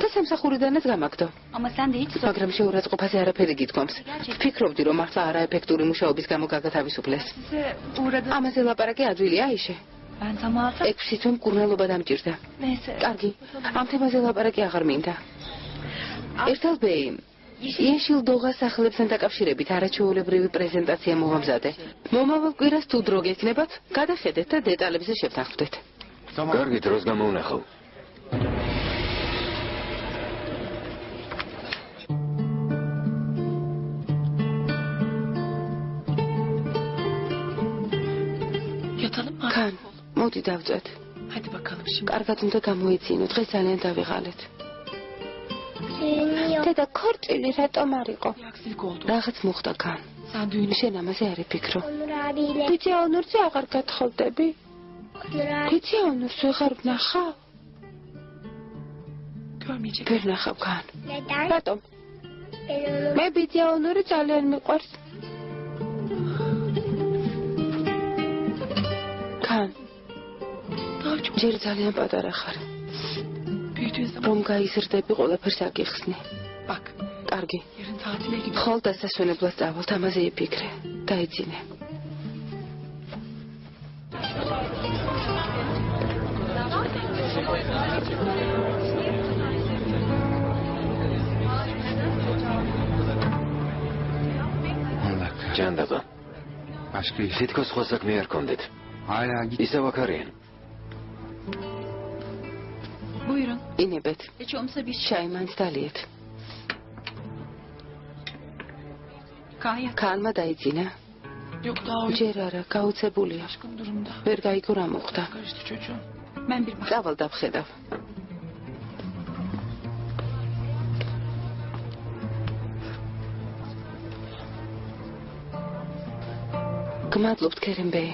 და სამსახურიდანაც გამაგდო. მაგრამ შეურაცხყოფაზე არაფერი გითქვამს. ვფიქრობდი რომ ახლა არაეფექტური მუშაობის გამო გაგათავისუფლეს. ამაზე ლაპარაკი ადვილია, აიშე. 6 თვე მკურნალობა დამჭირდა. კარგი, ამ თემაზე ლაპარაკი აღარ მინდა. ერდალბეი, იეშილ დოღას სახლებთან დაკავშირებით არაჩვეულებრივი პრეზენტაცია მოვამზადე. მომავალ კვირას თუ დრო გექნებათ, გადახედეთ და დეტალებზე შევთანხმდეთ. კარგი, დროს გამოვნახავ. კან, მოდი დავწვეთ. კარგად უნდა გამოიცინო, დღეს ძალიან დავიღალეთ. დედა, ქორწილი რატომ არ იყო? რაღაც მოხდა კან. შენ ამაზე არ იფიქრო. ვიცი, ონურზე აღარ გათხოვდები? ვიცი, ონურს ვეღარ ვნახავ? ვერ ნახავ კან. რატომ? მე ვიცი, ონური ძალიან მიყვარს. კან, ჯერ ძალიან პატარა ხარ. რომ გაიზრდები, ყველაფერს აგიხსნი. კარგი. ხოლ დასასვენებლად წავალთ, ამაზე იფიქრე. დაიძინე. ჯანდაბა. Başka iş. თითქოს სხვა საქმე არ გქონდეთ. Hala git. ისევ აქ არიან. Buyurun. ინებეთ. Hiç olmazsa bir შაი მაინც დალიეთ. kahya. ქალმა დაიძინა. Yok daha uygun. ჯერ არა, გაუცებულია. Aşkın durumda. ვერ გაიგო რა მოხდა. Karıştı çocuğum. Ben bir bak. წავალ დავხედავ. გმადლობთ ქერემბეი.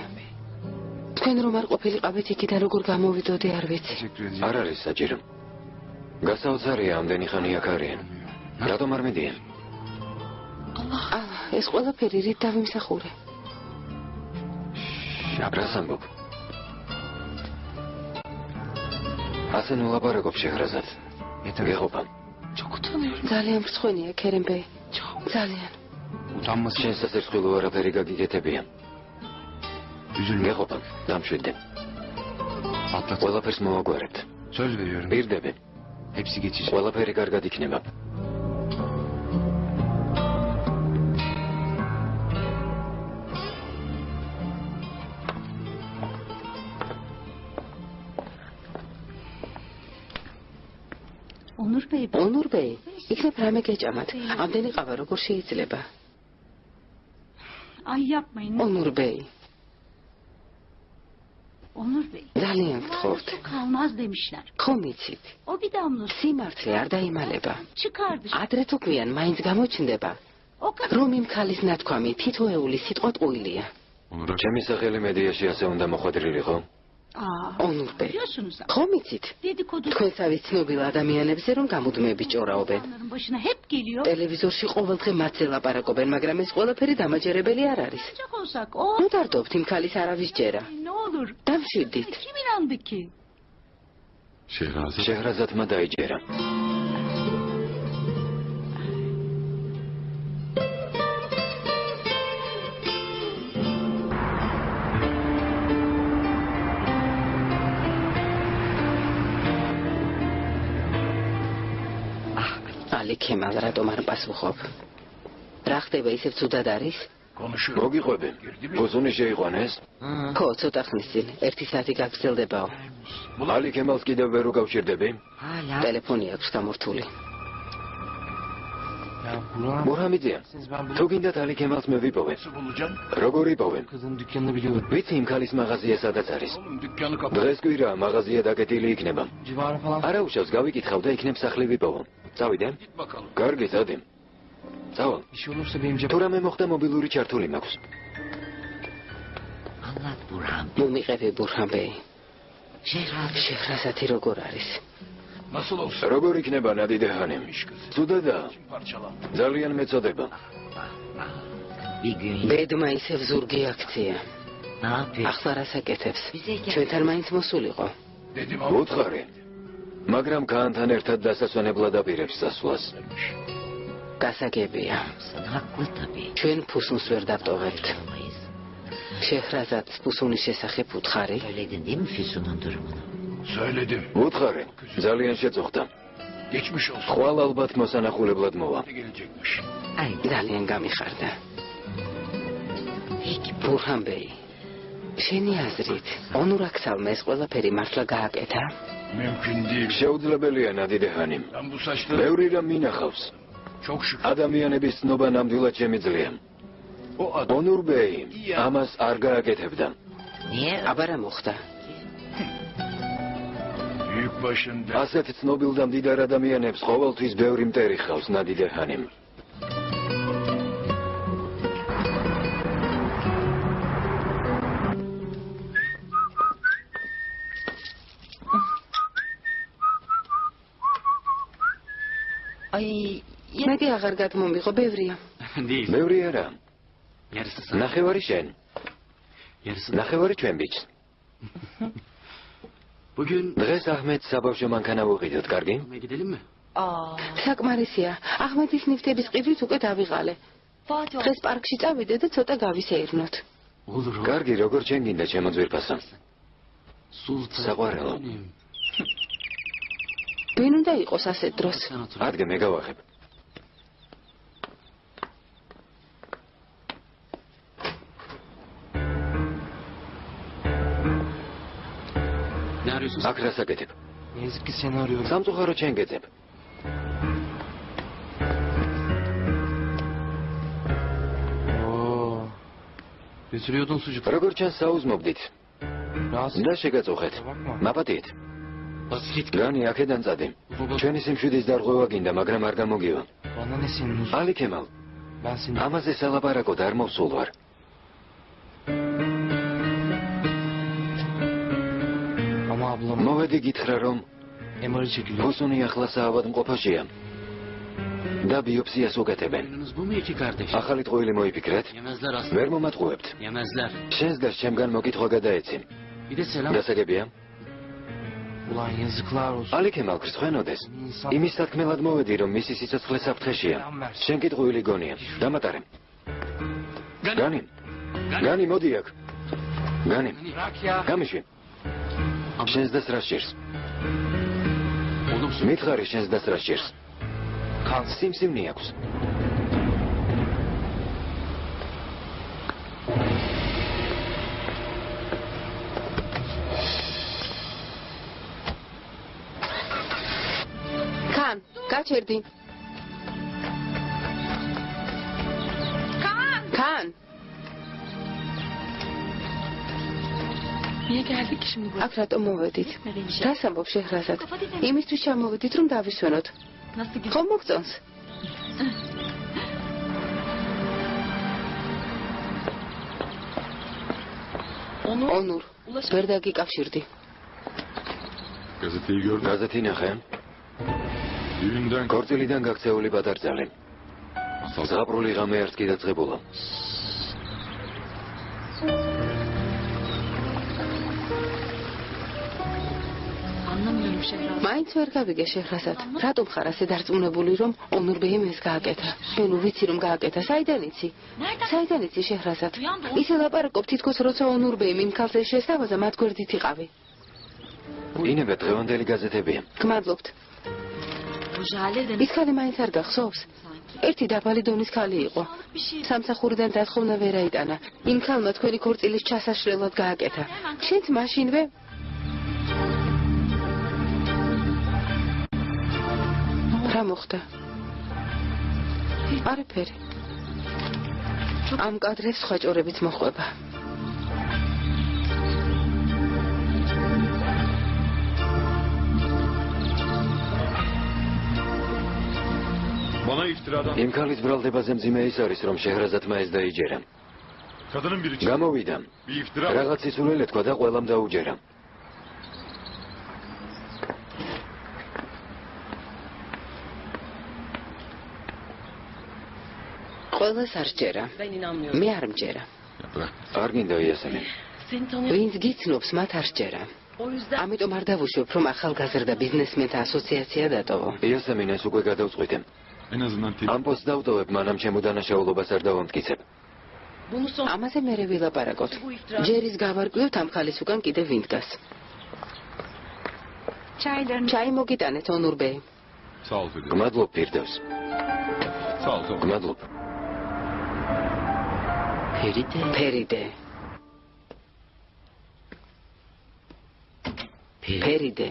თქვენ რომ არ ყოფილიყავით იქიდან როგორ გამოვიდოდი არ ვიცი. Teşekkür ederim. არ არის საჭირო. გასაოცარია ამდენი ხანი აქ არიან. რატომ არ მიდიან? ეს ყველაფერი რით დავიმსახურე? რას ამბობ? ასე ნულაპარაკობ შეჰრაზად. გეღობა. Çok utanıyorum. ძალიან მრცხვენია ქერემბეი. ძალიან. Utanması. შენ სასერწყვილო არაფერი გაგიგეთებია. Üzülme. გეღობა. დამშვიდე. Atlat. ყველაფერს მოვაგვარებთ. Söz veriyorum. პირდები. Hepsi geçici. ყველაფერი კარგად იქნება. Onur Bey. ონურბეი, იქნებ რამე გეჭამათ. ამდენი ყავა როგორ შეიძლება? Ay yapmayın. ონურბეი, Onur Bey. ძალიან გთხოვთ. Su kalmaz demişler. ხომ იცით? O bir damla su სიმართლე არ დაიმალება. çıkar dışarı. ადრე თუ გვიან მაინც გამოჩნდება, O kadar. რომ იმ ქალის ნათქვამი თითოეული სიტყვა ტყუილია. ჩემი სახელი მედიაში ასე უნდა მოხვედრილიყო. Aa, ონურბეი, biliyorsunuz ama. ხომ იცით? Dedikodu თქვენსავით ცნობილ ადამიანებზე რომ გამუდმებით ჭორაობენ. insanların başına hep geliyor. ტელევიზორში ყოველდღე მათზე ლაპარაკობენ, მაგრამ ეს ყველაფერი დამაჯერებელი არ არის. Olacak olsak o. ნუ დარდობთ იმ ქალის არავის ჯერა. Ne olur. დამშვიდით. Kim inandı ki? Şehrazat. შეჰრაზადმა დაიჯერა. ალი ქემალ, რატომ არ პასუხობ? რა ხდება, ისევ ცუდად არის? მოგიყვები. ფუზუნი შეიყვანეს. ხო, ცოტა ხნის წინ, 1 საათი გაგრძელდებაო. ალი ქემალს კიდევ ვერ უკავშირდები? ტელეფონი აქვს გამორთული. Ya Burhan. მურჰამიძია, Siz ben bu თუ გინდათ ალი ქემალს მე ვიპოვე. როგორ იპოვე? kızın dükkanını biliyorum. ვიცი იმ ქალის მაღაზია სადაც არის. Dükkanı kapat. დღეს კვირა მაღაზია დაკეტილი იქნება. Civarı falan. არა უშავს, გავიკითხავ და იქნებ სახლი ვიპოვო. წავიდე? Git bakalım. კარგი, წადი. წავალ. Bir şey olursa benim თუ რამე მოხდა მობილური ჩართული მაქვს. Anlat Burhan. მომიყევი ბურჰანბეი. Şehrazat. შეჰრაზათი როგორ არის? Nasıl olsa როგორ იქნება ნადიდე ხანემ? ცუდადა. parçalandı. ძალიან მეწოდება. Bir gün ბედმა ისევ ზურგი აქცია. ne yapıyor? ახლა რას აკეთებს? Bize gel. ჩვენთან მაინც მოსულიყო. Dedim ama უთხარი. მაგრამ ქანთან ერთად დასასვენებლად აპირებს სასვლას. გასაგებია. Sen haklı tabii. ჩვენ ფუსუნს ვერ დავტოვებთ. Olmayız. შეჰრაზადს ფუსუნის შესახებ უთხარი? Söyledin değil mi Füsun'un durumunu? söyledim. უთხარი. ძალიან შეწუხდა. Geçmiş olsun. ხვალ ალბათ მოსანახულებლად მოვა. Gelecekmiş. Ay, ძალიან გამიხარდა. peki bu. ბურჰანბეი, შენი აზრით, ონურაქსალმა ეს ყველაფერი მართლა გააკეთა? Mümkün değil. შეუძლებელია ნადიდე ხანემ. Ben bu saçları ბევრი რამ მინახავს. çok şükür. ადამიანების ცნობა ნამდვილად შემიძლია. O adam ონურბეი ამას არ გააკეთებდა. Niye? აბა რა მოხდა? Büyük başında. ასეთ ცნობილ და მდიდარ ადამიანებს ყოველთვის ბევრი მტერი ხავს ნადიდე ხანემ. Ay. მეტი აღარ გადმომიღო, ბევრია. Değil. ბევრი არა. Yarısı sana. ნახევარი შენ. Yarısı. ნახევარი ჩვენ ბიჭს. Bugün დღეს აჰმედ საბავშვო მანქანა ვუყიდოთ, კარგი? gidelim mi? Aa. საკმარისია. ახმედის ნივთების ყიდვით უკვე დავიღალე. დღეს პარკში წავიდე და ცოტა გავისეირნოთ. Olur. კარგი, როგორ ჩვენ გინდა ჩემო ძვირფასო. Sultan. საყვარელო. Benim. ვინ უნდა იყოს ასეთ დროს? Sen otur. ადგე მე გავახებ. arıyorsun? აქ რას აკეთებ? Ne yazık ki seni arıyorum. სამწუხარო ჩემ გეძებ. Oo. Götürüyordun sucuk. როგორ ჩანს საუზმობდით Rahatsız. და შეგაწუხეთ. Bakma. მაპატიეთ. Basit git. განი აქედან წადი. ჩვენი სიმშვიდის დარღვევა გინდა, მაგრამ არ გამოგივა. Bana ne senin huzur? ალი ქემალ, Ben seni... ამაზე სალაპარაკოდ არ მოვსულ ვარ. Ama ablam მოვედი გითხრა, რომ MR'ı çekiliyor. ფუსუნი ახლა საავადმყოფოშია და ბიოპსიას უკეთებენ. Oyununuz bu mu iki kardeş? ახალი ტყუილი მოიფიქრეთ? Yemezler aslında. ვერ მომატყუებთ. Yemezler. შენს და ჩემგან მოკითხვა გადაეცი. Bir de selam. გასაგებია? Ulan yazıklar olsun. ალი ქემალ გრცხვენოდეს. იმის თქმელად მოვედი, რომ მისი სიცოცხლე საფრთხეშია. შენ კი ტყუილი გონია. დამატარე. განი, მოდი აქ. განი, Bırak ya. გამიშვი. შენს და სრას ჭირს? Oğlum su. მითხარი შენს და სრას ჭირს? Kan. სიმსივნე აქვს. კან, გაჩერდი. კან. Niye geldik şimdi buraya? აქ რატომ მოვედით? რას ამბობ შეჰრაზად? იმისთვის ჩამოვედით, რომ დავისვენოთ. Nasıl gidiyor? ხომ მოგწონს? ონურ, ვერ დაგიკავშირდი. Gazeteyi gördüm. გაზეთი ნახე? Düğünden ქორწილიდან გაქცეული პატარძალი. ზღაპრული ღამე არც კი დაწყებულა. Anlamıyorum Şehraz. მაინც ვერ გავიგე შეჰრაზად. რატომ ხარ ასე დარწმუნებული, რომ ონურ ბეიმ ეს გააკეთა? შენ ვიცი რომ გააკეთა, საიდან იცი? საიდან იცი შეჰრაზად? ისე ლაპარაკობ თითქოს როცა ონურ ბეიმ იმ ქალს შესთავაზა, მათ გვერდით იყავი. ინებე დღევანდელი გაზეთებია. გმადლობთ. Bu Jale de ის ქალი მაინც არ გახსოვს? ერთი დაბალი დონის ქალი იყო. სამსახურიდან დასხოვნა ვერ აიტანა. იმ ქალმა თქვენი ქორწილის ჩასაშლელად გააკეთა. შენც მაშინვე რა მოხდა? არაფერი. ამ კადრებს სხვა ჭორებით მოხვება. bana iftiradan იმ ქალის ბრალდებაზე მძიმე ის არის, რომ შეჰრაზადმა ეს დაიჯერა. kadının biri çıktı. გამოვიდა. Bir iftira. რაღაც ისულელი თქვა და ყველამ დაუჯერა. ყველას არ ჯერა. მე არ მჯერა. არ გინდა იასემი. ვინც გიცნობს, მათ არ ჯერა. ამიტომ არ დავუშვებ, რომ ახალგაზრდა ბიზნესმენთა ასოციაცია დატოვო. იასემინ ეს უკვე გადავწყვიტე. En azından tip. ამ პოსტს დავტოვებ, მანამ ჩემო დანაშაულობას არ დავამტკიცებ. ამაზე მერე ვილაპარაკოთ. ჯერის გავარკვიოთ ამ ხალის უკან კიდე ვინ დგას. çaylarını... ჩაი მოგიტანეთ ონურ ბეი. Sağ ol Fedor. გმადლობ პირდევს. Sağ ol. Tamam. გმადლობ. Feride. ფერიდე. ფერიდე.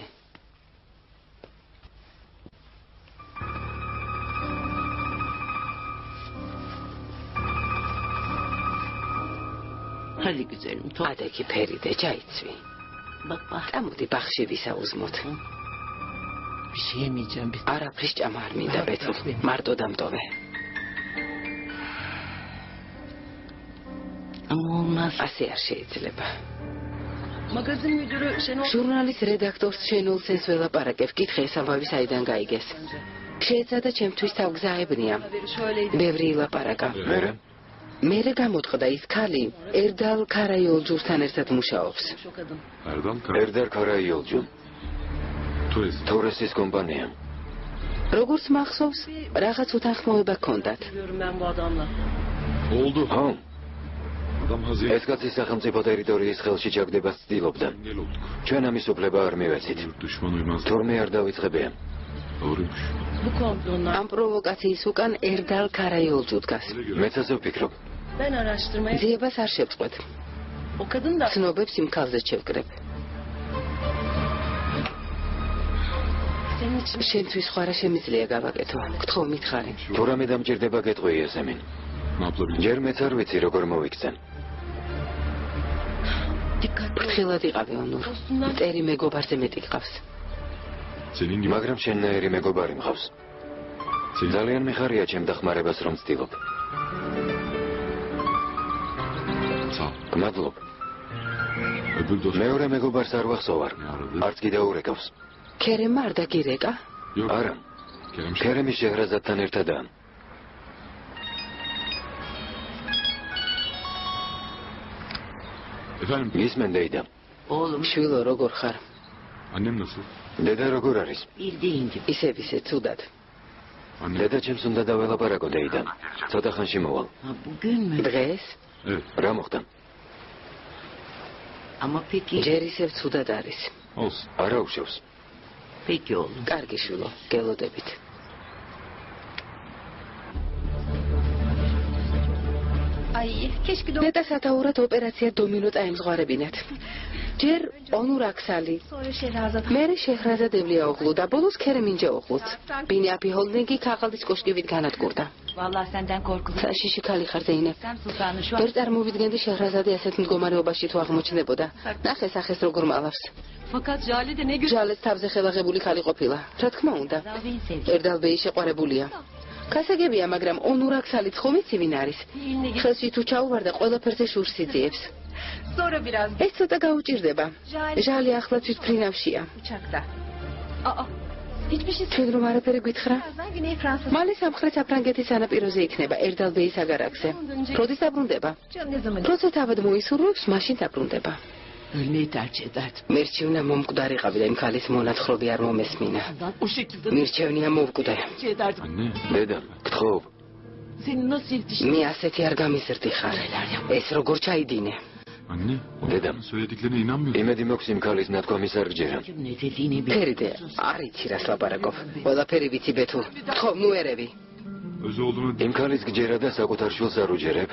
Hadi güzelim. ადექი ფერიდე, ჩაიცვი. Bak bak. წამოდი ბაღში ვისაუზმოთ. Bir şey yemeyeceğim. Bir... არაფრის ჭამა არ მინდა ბეწო. მარტო დამტოვე. Ama olmaz. ასე არ შეიძლება. Magazin müdürü Şenol... ჟურნალის რედაქტორს შენოლსენს ველაპარაკებ, კითხე ეს ამბავი საიდან გაიგეს. შეეცადა ჩემთვის თავგზაებნია. Şöyleydi. ბევრი ილაპარაკა. მერე? მერე გამოთყდა ის ქალი ერდალ ქარაიოლჯურთან ერთად მუშაობს. O kadın. Erdal ერდარ ქარაიოლჯუ. Turizm. თორესის კომპანია. როგორც მახსოვს, რაღაც უთანხმოება ჰქონდათ. Biliyorum ben bu adamla. Oldu. ხო, Adam hazır. ეს kაცი სახელმწიფო ტერიტორიის ხელში ჩაგდებას ცდილობდა. Engel olduk. ჩვენ ამის უფლება არ მივეცით. Düşman uymaz. თორმე არ დავიწყებია. Doğruymuş. Bu komplonlar. ამ პროვოკაციის უკან ერდალ ქარაიოლჯუ დგას. მეც ასე ვფიქრობ. Ben araştırmaya... ძიებას არ შევწყვეთ. O kadın da... ცნობებს იმ ქალზე შევკრებ. შენთვის სხვა რა შემიძლია გავაკეთო? გთხოვ მითხარი. თუ რამე დამჭირდება გეტყვი ესემინ. ჯერ მეც არ ვიცი როგორ მოვიქცენ. ფრთხილად იყავი ონურ. წერი მეგობარზე მეტი გყავს. მაგრამ შენნაირი მეგობარი მყავს. ძალიან მიხარია ჩემ დახმარებას რომ ვცდილობ. გმადლობ. მეორე მეგობარს არ ვახსოვარ. არც კიდევ ურეკავს. ქერემმა არ დაგირეკა? არა. ქერემი შეჰრაზადთან ერთადაა. გისმენ დეიდა. შვილო როგორ ხარ? დედა როგორ არის? ისევ ისე ცუდად. დედა ჩემს უნდა დაველაპარაკო დეიდა. ცოტა ხანში მოვალ. დღეს? რა მოხდა? ჯერ ისევ ცუდად არის. არა უშევს. კარგი შვილო, გელოდებით. დედა სათაურად ოპერაცია დომინო წაემზღვარებინათ. ჯერ ონურ აქსალი. მერე შეჰრაზადევლი აუღლო და ბოლოს ქერემინჯა ოღლუც. ბინიაფი ჰოლდინგი ქაღალდის კოშკივით განადგურდა. საშიში ქალი ხარ ზეინებ. ვერ წარმოვიდგენდი შეჰრაზადე ასეთ მდგომარეობაში თუ აღმოჩნდებოდა. ნახე სახეს როგორ მალავს. ჟალეს თავზე ხელაღებული ქალი ყოფილა. რა თქმა უნდა. ერდალბეი შეყვარებულია. გასაგებია, მაგრამ ონურ აქსალიც ხომ იცი ვინ არის? ხელში თუ ჩაუვარდა ყველაფერზე შურს იძიებს. ეს ცოტა გაუჭირდება. ჟალი ახლა თვითფრინავშია. ჩვენ რომ არაფერი გითხრა? მალე სამხრეთ საფრანგეთის სანაპიროზე იქნება, ერდალბეის აგარაკზე. როდის დაბრუნდება? როცა თავად მოისურვებს, მაშინ დაბრუნდება. მერჩევნია მომკვდარიყავი და იმ ქალის მონათხრობი არ მომესმინა. მირჩევნია მოვკვდე. დედა, გთხოვ. მე ასეთი არ გამიზრდი ხარ. ეს როგორ ჩაიდინე? დედა, იმედი მოქვს იმ ქალის ნათქვამის არ გჯერა. ფერიდე, არ იცი რას ლაპარაკობ. ყველაფერი ვიცი ბეთუ. გთხოვ, ნუ ერევი. იმ ქალის გჯერა და საკუთარ შვილს არ უჯერებ?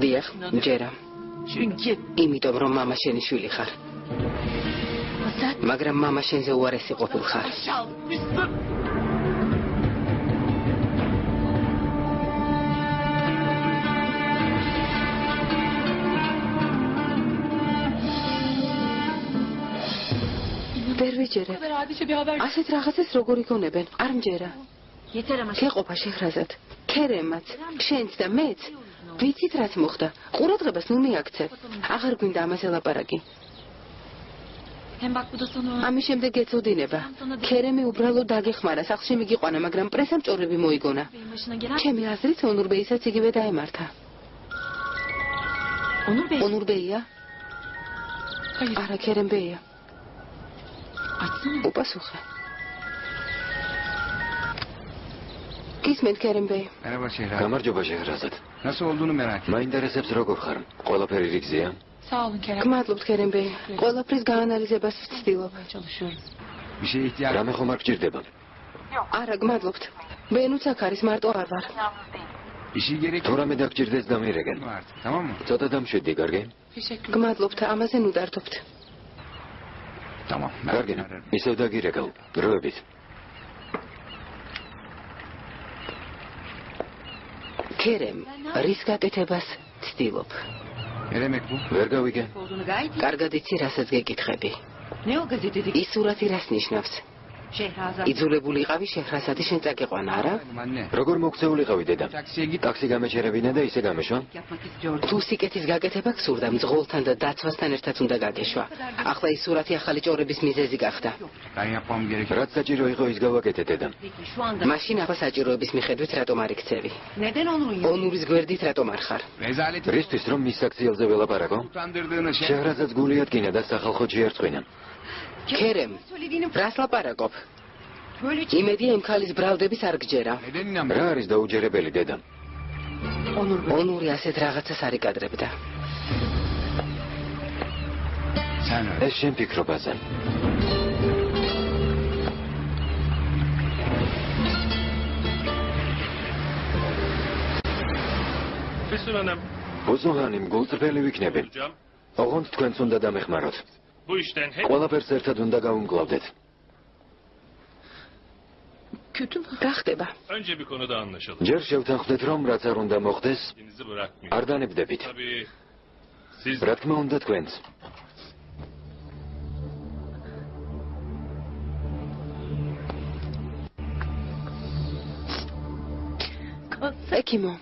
დიახ, ჯერა. იმიტომ რომ მამა შენი შვილი ხარ. მაგრამ მამა შენზე უარესი ყოფილხარ. ვერ ვიჯერებ. ასეთ რაღაცას როგორ იგონებენ? არ მჯერა. ქეყოფა შეჰრაზად. ქერემაც, შენც და მეც. ვიცით რაც მოხდა. ყურადღებას ნუ მიაქცე. აღარ გვინდა ამაზე ლაპარაკი. ამის შემდეგ ეწოდინება. ქერემი უბრალოდ დაგეხმარა, სახლში მიგიყვანა, მაგრამ პრესამ ჭორები მოიგონა. ჩემი აზრით ონურბეისაც იგივე დაემართა. ონურბეია? არა, ქერემბეია. უპასუხე. გისმენთ ქერემბეი? გამარჯობა შეჰრაზად. მაინტერესებს როგორ ხარ? ყველაფერი რიგზეა? გმადლობთ ქერემბეი. ყველაფრის გაანალიზებას ვცდილობ. რამე ხომ არ გჭირდება? არა, გმადლობთ. ბენუც აქ არის, მარტო არ ვარ. თუ რამე დაგჭირდეს დამირეკენ. ცოტა დამშვიდი, კარგი? გმადლობთ, ამაზე ნუ დარდობთ. კარგი, ისევ დაგირეკავ. დროებით. ქერემ, რის გაკეთებას ვცდილობ? ვერ გავიგე. კარგად იცი, რასაც გეკითხები. ის სურათი რას ნიშნავს? იძულებული იყავი შეჰრაზადი შენ წაგეყვანა, არა? როგორ მოგწეულიყავი დედა? ტაქსი გამეჩერებინა და ისე გამეშვა? თუ სიკეთის გაკეთება გსურდა, მძღოლთან და დაცვასთან ერთად უნდა გაგეშვა. ახლა ის სურათი ახალი ჭორების მიზეზი გახდა. რაც საჭირო იყო ის გავაკეთე დედა. მაშინ ახლა საჭიროების მიხედვით რატომ არ იქცევი? ონურის გვერდით რატომ არ ხარ? რისთვის რომ მის საქციელზე ველაპარაკო? შეჰრაზადს გული ადგინა და სახალხო შეერწყინა. ქერემ, რას ლაპარაკობ? იმედია იმ ქალის ბრალდების არ გჯერა. რა არის დაუჯერებელი დედა? ონური ასეთ რაღაცას არ იკადრებდა. ეს შენ ფიქრობაზე. ბუზუღანი მგულწრფელი ვიქნები. ოღონდ თქვენც უნდა დამეხმაროთ. ყველაფერს ერთად უნდა გავუმკლავდეთ. რა ხდება? Önce bir konuda anlaşalım. ჯერ შევთანხმდეთ, რომ რაც არ უნდა მოხდეს, İkinizi bırakmayın. არ დანებდებით. Tabii siz რა თქმა უნდა თქვენც. ეკიმო.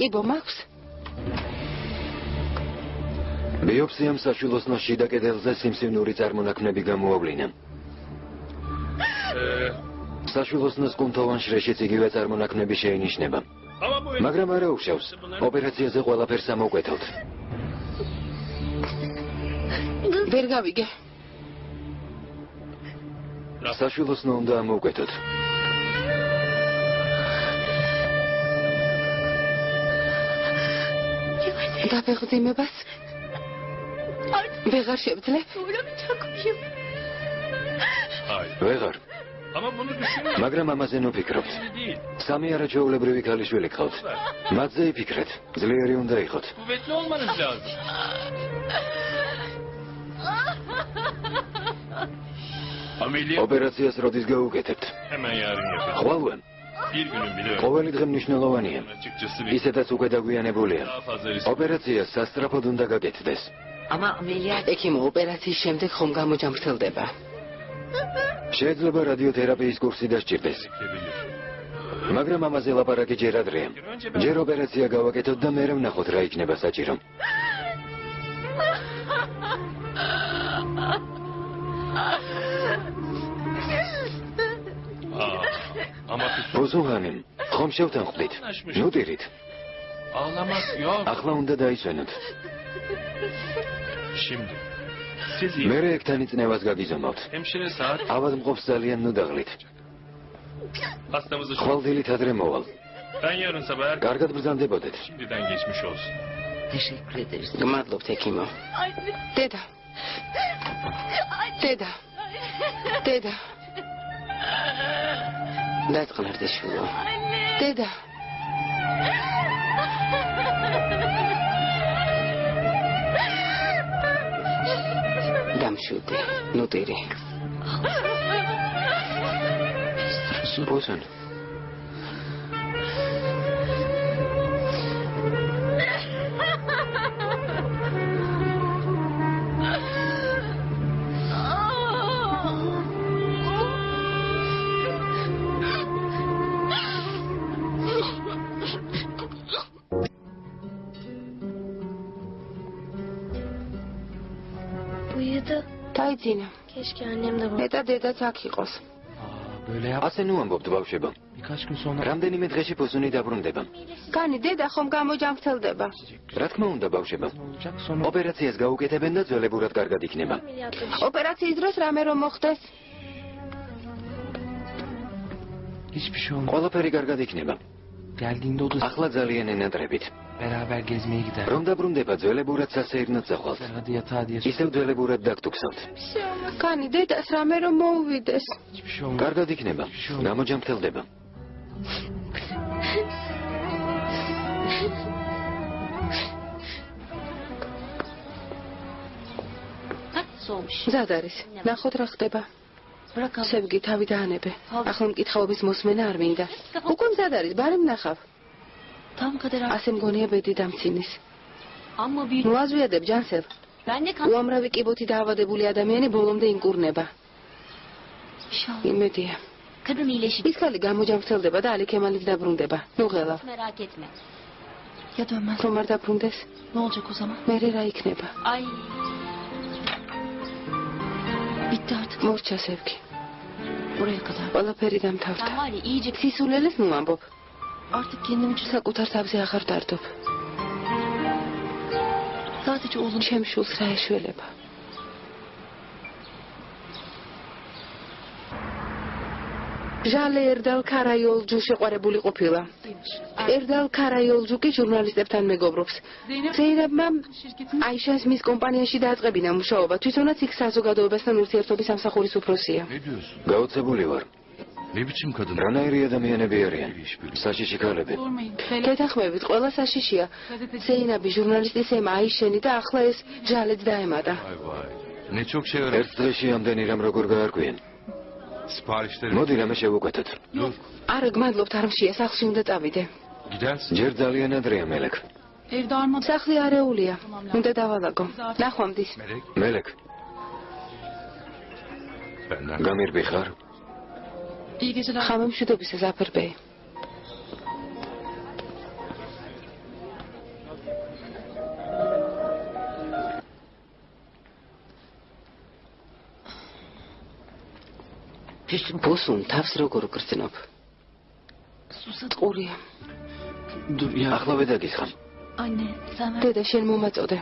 კიბო მაქვს? ბიოპსიამ საშვილოსნოს შიდა კედელზე სიმსივნური წარმონაქმნები გამოავლინა. საშვილოსნოს კუნთოვან შრეშიც იგივე წარმონაქმნები შეინიშნება. ama bu მაგრამ არა უშავს. ოპერაციაზე ყველაფერს ამოვკვეთავთ. ვერ გავიგე. საშვილოსნო უნდა ამოვკვეთოთ. დაფეხმძიმებას ვეღარ შევძლებ. hayır. ვეღარ. Ama bunu düşünmeyin. მაგრამ ამაზე ნუფიქრობთ. Değil. სამი არაჩვეულებრივი ქალიშვილი გყავთ. მათზე იფიქრეთ. ძლიერი უნდა იყოთ. Kuvvetli olmanız lazım. Ameliyat ოპერაციას როდის გაუკეთებთ? hemen yarın yapacağız. ხვალვე. Bir günün bile öyle. ყოველი დღე მნიშვნელოვანია. Açıkçası bir ისედაც უკვე დაგვიანებულია. daha fazla risk. ოპერაცია სასწრაფოდ უნდა გაკეთდეს. ამა ამელiyat ეკიმო, ოპერაციის შემდეგ ხომ გამოჯამრთელდება. შეიძლება რადიოთერაპიის კურსი დასჭირდეს. Gerekebilir. მაგრამ ამაზე ლაპარაკი ჯერ ადრეა. ჯერ ოპერაცია გავაკეთოთ და მერე ვნახოთ რა იქნება საჭირო. Ama peki. ბოზუღანი, ხომ შევთანხმდით? ნუ დირით. Ağlamak yok. ახლა უნდა დაისვენოთ. Şimdi. Siz მერე ეგთან იწნევას გაგიზომავთ. hemşire saat ავადმყოფს ძალიან ნუ დაღლით. hastamızı şu. ხვალდილით ადრე მოვალ. Ben yarın sabah erken კარგად ბრძანდებოდეთ. şimdiden geçmiş olsun. teşekkür ederiz. გმადლობთ ეკიმო. დედა. დედა. დედა. დაწყნარდე შვილო. დედა. დამშვიდე. ნუ დირი. ბოზან. Uyudu. დაიძინა. Keşke annem de მე და დედაც აქ იყოს. böyle yap. ასე ნუ ამბობთ ბავშვებო. Birkaç gün sonra რამდენიმე დღეში ფოსუნი დაბრუნდება. კანი, დედა ხომ გამოჯამრთელდება. რა თქმა უნდა ბავშვებო. olacak sonra ოპერაციას გაუკეთებენ და ძველებურად კარგად იქნება. ოპერაციის დროს რამე რომ მოხდეს? hiçbir şey olmaz. ყველაფერი კარგად იქნება. Geldiğinde o da ახლა ძალიან ენატრებით. beraber gezmeye gider. რომ დაბრუნდება ძველებურად სასეირნოდ წახვალთ. Hadi yatağa diye ისევ ძველებურად დაგტუქსავთ. კანი, დედას რამე რომ მოუვიდეს. hiçbir şey olmaz. კარგად იქნება. გამოჯამრთელდება. soğumuş. მზად არის. ნახოთ რა ხდება. Bırakalım. სევგი თავი დაანებე. ახლა მკითხაობის მოსმენა არ მინდა. უკვე მზად არის, ბარემ ნახავ. Tam kadar ასე მგონია ბედი დამცინის. ama büyük. ნუ აზვიადებ ჯანსელ. Ben de kan. უამრავი კიბოთი დაავადებული ადამიანი ბოლომდე ინკურნება. İnşallah. იმედია. Kadın iyileşir. ის ხალი გამოჯამრთელდება და ალი ქემალიც დაბრუნდება. ნუ ღელავ. Merak etme. Ya dönmez. რომ არ დაბრუნდეს, Ne olacak o zaman? მერე რა იქნება? Ay. Bitti artık. მორჩა სევგი. Buraya kadar. ყველაფერი დამთავრდა. Ben var ya iyice სისულელეს ნუ ამბობ. artık kendimi საკუთარ თავზე აღარ დარდობ. sadece oğlum. ჩემ შულს რა ეშველება? ჟალე ერდალ ქარაიოლჯუ შეყვარებული ყოფილა. ერდალ ქარაიოლჯუკი ჟურნალისტებთან მეგობრობს. ზეინებმა აიშას მის კომპანიაში დააწყებინა მუშაობა. თვითონაც იქ საზოგადოებასთან ურთიერთობის სამსახურის უფროსია. Ne diyorsun? გაოცებული ვარ. Ne biçim kadın? რანაირი ადამიანები არიან? საშიში ქალები. გეთანხმებით, ყველა საშიშია. ზეინაბი ჟურნალისტის ემა აიშენი და ახლა ეს ჟალეც დაემატა. Vay vay. Ne çok şey öğren. ერთ დღეში ამდენი რამ როგორ გაარკვიენ? მოდი რამე შევუკვეთოთ. არა, გმადლობთ, არ მშია, სახლში უნდა წავიდე. ჯერ ძალიან ადრეა მელეკ. სახლი არეულია. უნდა დავალაგო. ნახვამდის. მელეკ. გამირბი ხარ? ხამე მშვიდობისა ზაფერბეი. ბოსუნ თავს როგორ გრძნობ? ტყურია. ახლავე დაგისხამ. დედა შენ მომაწოდე.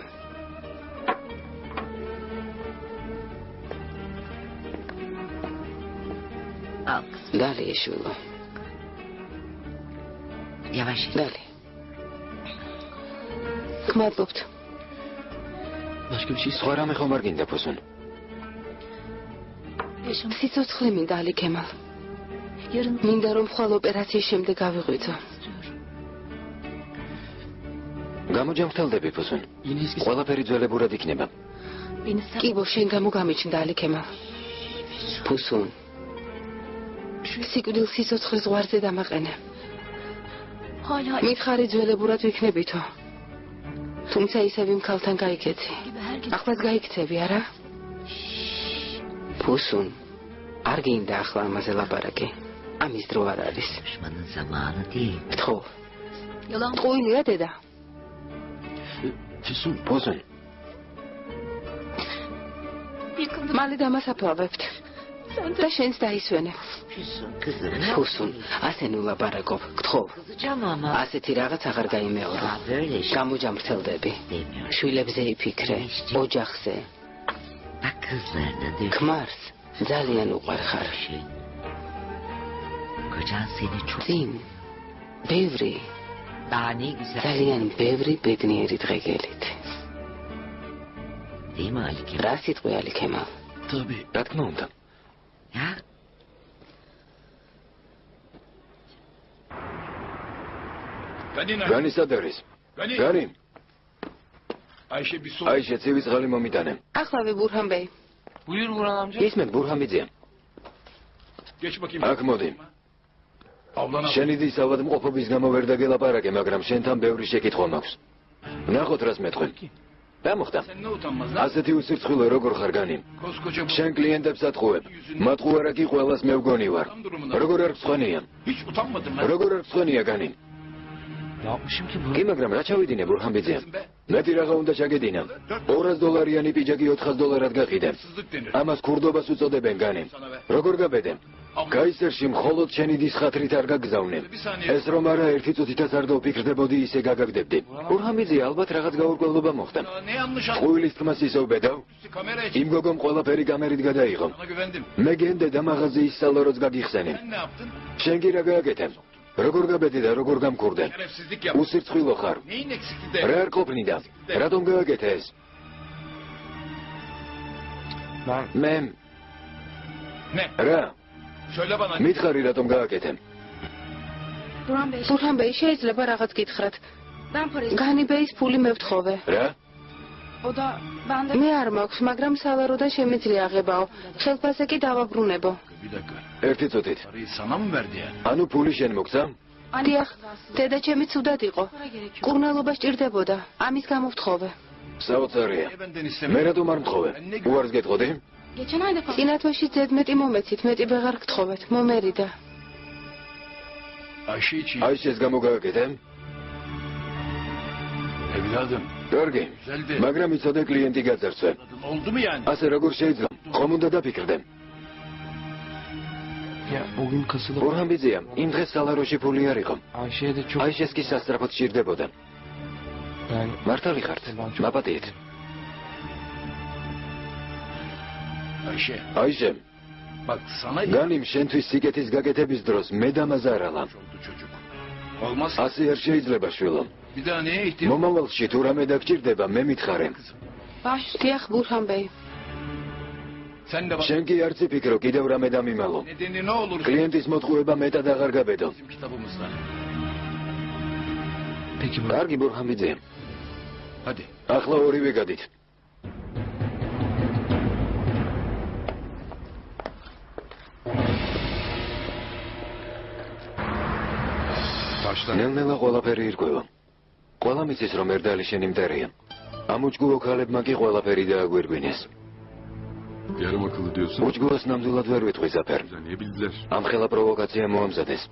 დალი ეშვილო. Yavaş. დალი. გმადლობთ. სხვა რამე ხომ არ გინდა ბოსუნ? სიცოცხლე მინდა ალი ქემალ. მინდა რომ ხვალ ოპერაციის შემდეგ გავიღვიძო. გამოჯამრთელდები ბოსუნ. ყველაფერი ძველებურად იქნება. კიბო შენ გამოგამიჩნდა ალი ქემალ. ბოსუნ. სიკვდილ სიცოცხლის ზღვარზე დამაყენე. მითხარი ძველებურად ვიქნებითო. თუმცა ისევ იმ ქალთან გაიქეცი. ახლაც გაიქცევი, არა? ბოსუნ. არ გინდა ახლა ამაზე ლაპარაკი. ამის დრო არ არის. Düşmanın zamanı değil. ხო. ტყუილია დედა. ბოსუნ. მალე დამასაფლავებთ. და შენს დაისვენებ. Kızım. ბოსუნ, ასე ნუ ლაპარაკობ. გთხოვ. Kızacağım ama. ასეთი რაღაც აღარ გაიმეორო. Böyle şey გამოჯამრთელდები. demiyorum. შვილებზე იფიქრე, ოჯახზე. Bak kızlarına diyor. ქმარს ძალიან უყვარ ხარ. Şey. Kocan seni çok წინ ბევრი, daha ne güzel. ძალიან ბევრი ბედნიერი დღე გელით. Değil mi Ali Kemal? რა სიტყვი ალი ქემალ? რა თქმა უნდა. Ya განი სად არის? განი. Ayşe bir su. აიშე ცივი წყალი მომიტანე. ახლავე ბურჰანბეი. Buyur Burhan amca. ისმენ ბურჰამიძეა. Geç bakayım. აქ მოდი. Ablana. შენი დის ავადმყოფობის გამო ვერ დაგელაპარაკე, მაგრამ შენთან ბევრი შეკითხვა მაქვს. ნახოთ რას მეტყვი. რა მოხდა? Sen ne utanmaz lan? ასეთი უსირცხვილო როგორ ხარ განი? Koskoca bu. შენ კლიენტებს ატყუებ. მატყუარაკი ყველას მე ვგონი ვარ. როგორ არ გწვენია? Hiç utanmadın lan. როგორ არ გწვენია განი? Ne yapmışım ki კი, Burhan? მაგრამ რა ჩავიდინე ბურჰანბიძე? მეტი რაღაცა უნდა ჩაგედინა. 200 დოლარიანი პიჯაკი 400 დოლარად გაყიდე. Sızlık denir. ამას ქურდობას უწოდებენ განი. როგორ გაბედე? გაისერში მხოლოდ შენი დის ხათრით არ გაგზავნე. ეს რომ არა ერთი წუთითაც არ დავფიქრდებოდი, ისე გაგაგდებდი. ბურჰანბიძე, ალბათ რაღაც გაურკვევლობა მოხდა. Ne yanlış anladın? ყუილის თქმას ისევ ბედავ? Kamera için. იმ გოგომ ყველაფერი კამერით გადაიღო. Sana güvendim. მე გენდე და მაღაზი ისალო როც გაგიხსენე. Sen ne yaptın? შენ კი რა გააკეთე? როგორ გაბედი და როგორ გამკურდე? Şerefsizlik yaptın. უსირცხვილო ხარ. Neyin eksikliği de? რა არ ყოფნიდა? რატომ გააკეთე ეს? Ben მე Ne? რა? Söyle bana. მითხარი რატომ გააკეთე? ბურჰანბეი, შეიძლება რაღაც გითხრათ. განიბეის ფული მე ვთხოვე. რა? მე არ მაქვს, მაგრამ სალაროდან შემიძლია აღებაო. ხელფასზე კი დავაბრუნებო. Bir dakika. ერთი წუთით. Parayı sana mı verdi yani? ანუ ფული შენ მოგცა? დიახ, დედა ჩემი ცუდად იყო. კურნალობა სჭირდებოდა. ამის გამო ვთხოვე. საოცარია. Niye benden მე istemiyorsun? რატომ არ მთხოვე? უარს გეტყოდი? წინათვეში ძედ მეტი მომეცით, მეტი ვეღარ გთხოვეთ. მომერიდა. Ayşe için. აიშეს გამო გააკეთე? Evladım. კარგი. Güzeldi. მაგრამ იცოდე კლიენტი გაძარცვე. Oldu mu yani? ასე როგორ შეიძლება? ხომ უნდა დაფიქრდე? ya o gün kasada ბურჰანბიძეა, იმ დღეს სალაროში ფული არ იყო. Ayşe'ye de çok აიშეს კი სასწრაფოდ სჭირდებოდა. yani მართალი ხართ? მაპატიეთ. Ayşe. აიშე, Bak sana განიმ შენთვის სიკეთის გაკეთების დროს მე დამაზარალა. oldu çocuk. Olmaz. ასე არ შეიძლება შვილო. Bir daha neye ihtiyaç? მომავალში თუ რამე დაგჭირდება, მე მითხარე. დიახ, ბურჰანბეი. Sen de bak. შენ კი არც იფიქრო, კიდევ რამე დამიმალო. Nedeni ne olur? კლიენტის მოტყუება მეტად აღარ გაბედო. Bizim kitabımızda. peki Burhan. კარგი ბურჰანბიძე. Hadi. ახლა ორივე გადით. ნელ-ნელა ყველაფერი ირკვევა. ყველა მიცის რომ ერთალი შენი მტერია. ამ უჯგუო ქალებმა კი ყველაფერი დააგვირგვინეს. Yarım akıllı diyorsun. უჯგუოს ნამდვილად ვერ ვიტყვი ზაფერ. Niye bildiler? ამ ხელა პროვოკაცია მოამზადეს.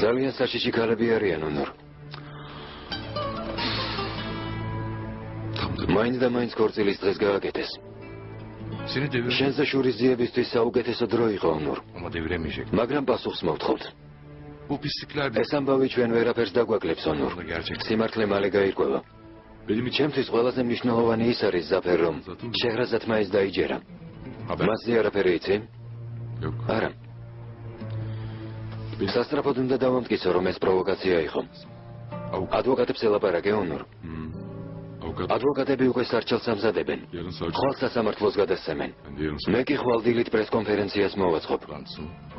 ძალიან საშიში ქალები არიან ონორ. მაინც და მაინც ქორწილის დღეს გააკეთეს. შენზე შურისძიებისთვის საუკეთესო დრო იყო ონორ. მაგრამ პასუხს მოვთხოვთ. Bu pislikler de ეს ამბავი ჩვენ ვერაფერს დაგვაკლებს ონორ. სიმართლე მალე გაირკვევა. ჩემთვის ყველაზე მნიშვნელოვანი ის არის ზაფერ რომ შეჰრაზადმა ეს დაიჯერა. მასზე არაფერი იცი? არა. სასწრაფოდ უნდა დავამტკიცო რომ ეს პროვოკაცია იყო. ადვოკატებს ელაპარაკე ონორ. ადვოკატები უკვე სარჩელს ამზადებენ. ხვალ სასამართლოს გადასცემენ. მე კი ხვალ დილით პრესკონფერენციას მოვაწყობ.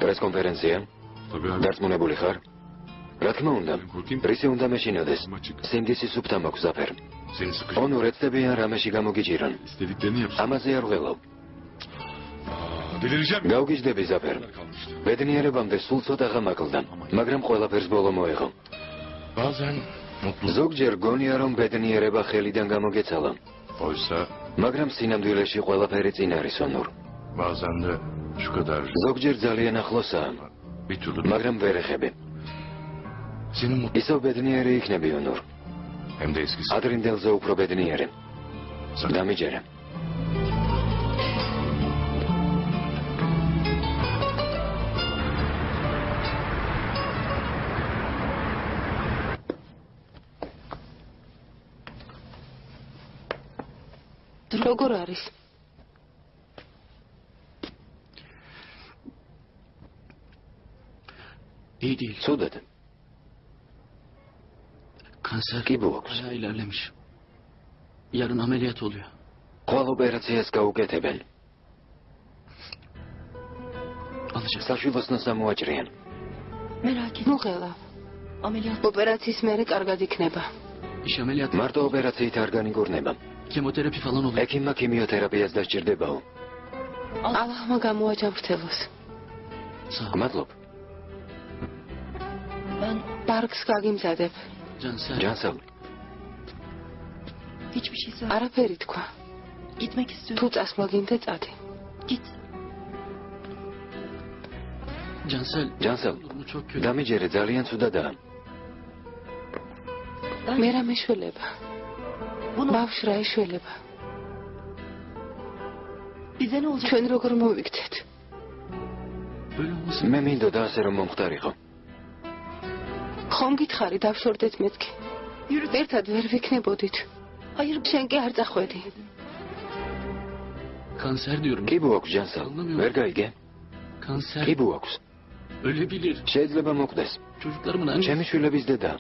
პრესკონფერენცია? დარწმუნებული ხარ? რა თქმა უნდა, პრისი უნდა მეშინოდეს. სინდისის სუფთა მაქვს ზაფერ. ონორ ეცდებიან რამეში გამოგიჭირონ. ამაზე არ ვღელავ. გავგიჟდები ზაფერ. ბედნიერებამდე სულ ცოტა ღამაკლდა, მაგრამ ყველაფერს ბოლო მოეღო. ზოგჯერ გონია რომ ბედნიერება ხელიდან გამოგეცალა. მაგრამ სინამდვილეში ყველაფერი წინ არის ონორ. ზოგჯერ ძალიან ახლოსაა, მაგრამ ვერ ეხები. ისევ ბედნიერი იქნები ონორ. ადრინდელზე უფრო ბედნიერი. დამიჯერე. როგორ არის? დიდი. ცუდად. Kanser Ki bu oks? bayağı ilerlemiş. Yarın ameliyat oluyor. Qval ოპერაციას გაუკეთებენ. Alacak. საშვილოსნოს ამოაჭრიან. Merak etme. მოხელა. Ameliyat. ოპერაციის მერე კარგად იქნება. İş ameliyat. მარტო ოპერაციით არ განიგორნება. Kemoterapi falan oluyor. ექიმმა ქიმიოთერაპიას დასჭირდებაო. ალლაჰმა გამოაჯამრთელოს. Sağ ol. გმადლობ. Ben პარკს გაგიმზადებ. Cansel. ჯანსალ, hiçbir şey söyle. არაფერი თქვა. Gitmek თუ istiyorum. წასვლა გინდა წადი. Git. Cansel. ჯანსალ, Durumu çok kötü. დამიჯერე ძალიან ცუდადაა. მე რა მეშველება? Bunu ბავშვ რა ეშველება? bize ne olacak? ჩვენ როგორ მოვიქცეთ? Böyle olmasın. მე მინდოდა ასე რომ მომხდარიყო. ხომ გითხარი დავშორდეთ მეთქი? Yürü. ერთად ვერ ვიქნებოდით. Hayır. შენ კი არ წახვედი. Kanser diyorum. კი ბუაქვს ჯანსალ, ვერ გაიგე? Kanser. კი ბუაქვს. Ölebilir. შეიძლება მოკვდეს. Çocuklarımın annesi. ჩემი შვილების დედა.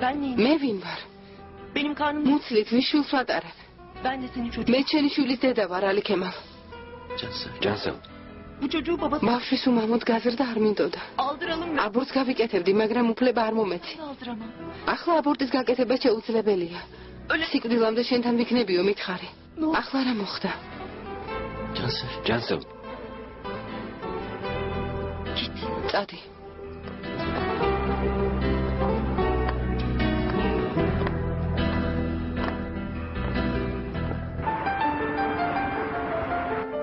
Ben neyim? მე ვინ ვარ? Benim karnım. მუცლით ვის შვილს ვატარებ? Ben de senin çocuğun. მე ჩვენი შვილის დედა ვარ, ალი ქემალ. Cansel. ჯანსალ, Bu çocuğu babası ბავშვის უმამოდ გაზრდა არ მინდოდა. aldıralım mı? აბორტს გავიკეთებდი, მაგრამ უფლება არ მომეცი. Aldıramam. ახლა აბორტის გაკეთება შეუძლებელია. სიკვდილამდე შენთან ვიქნებიო, მითხარი. ახლა რა მოხდა? Cansel. ჯანსალ, Git. წადი.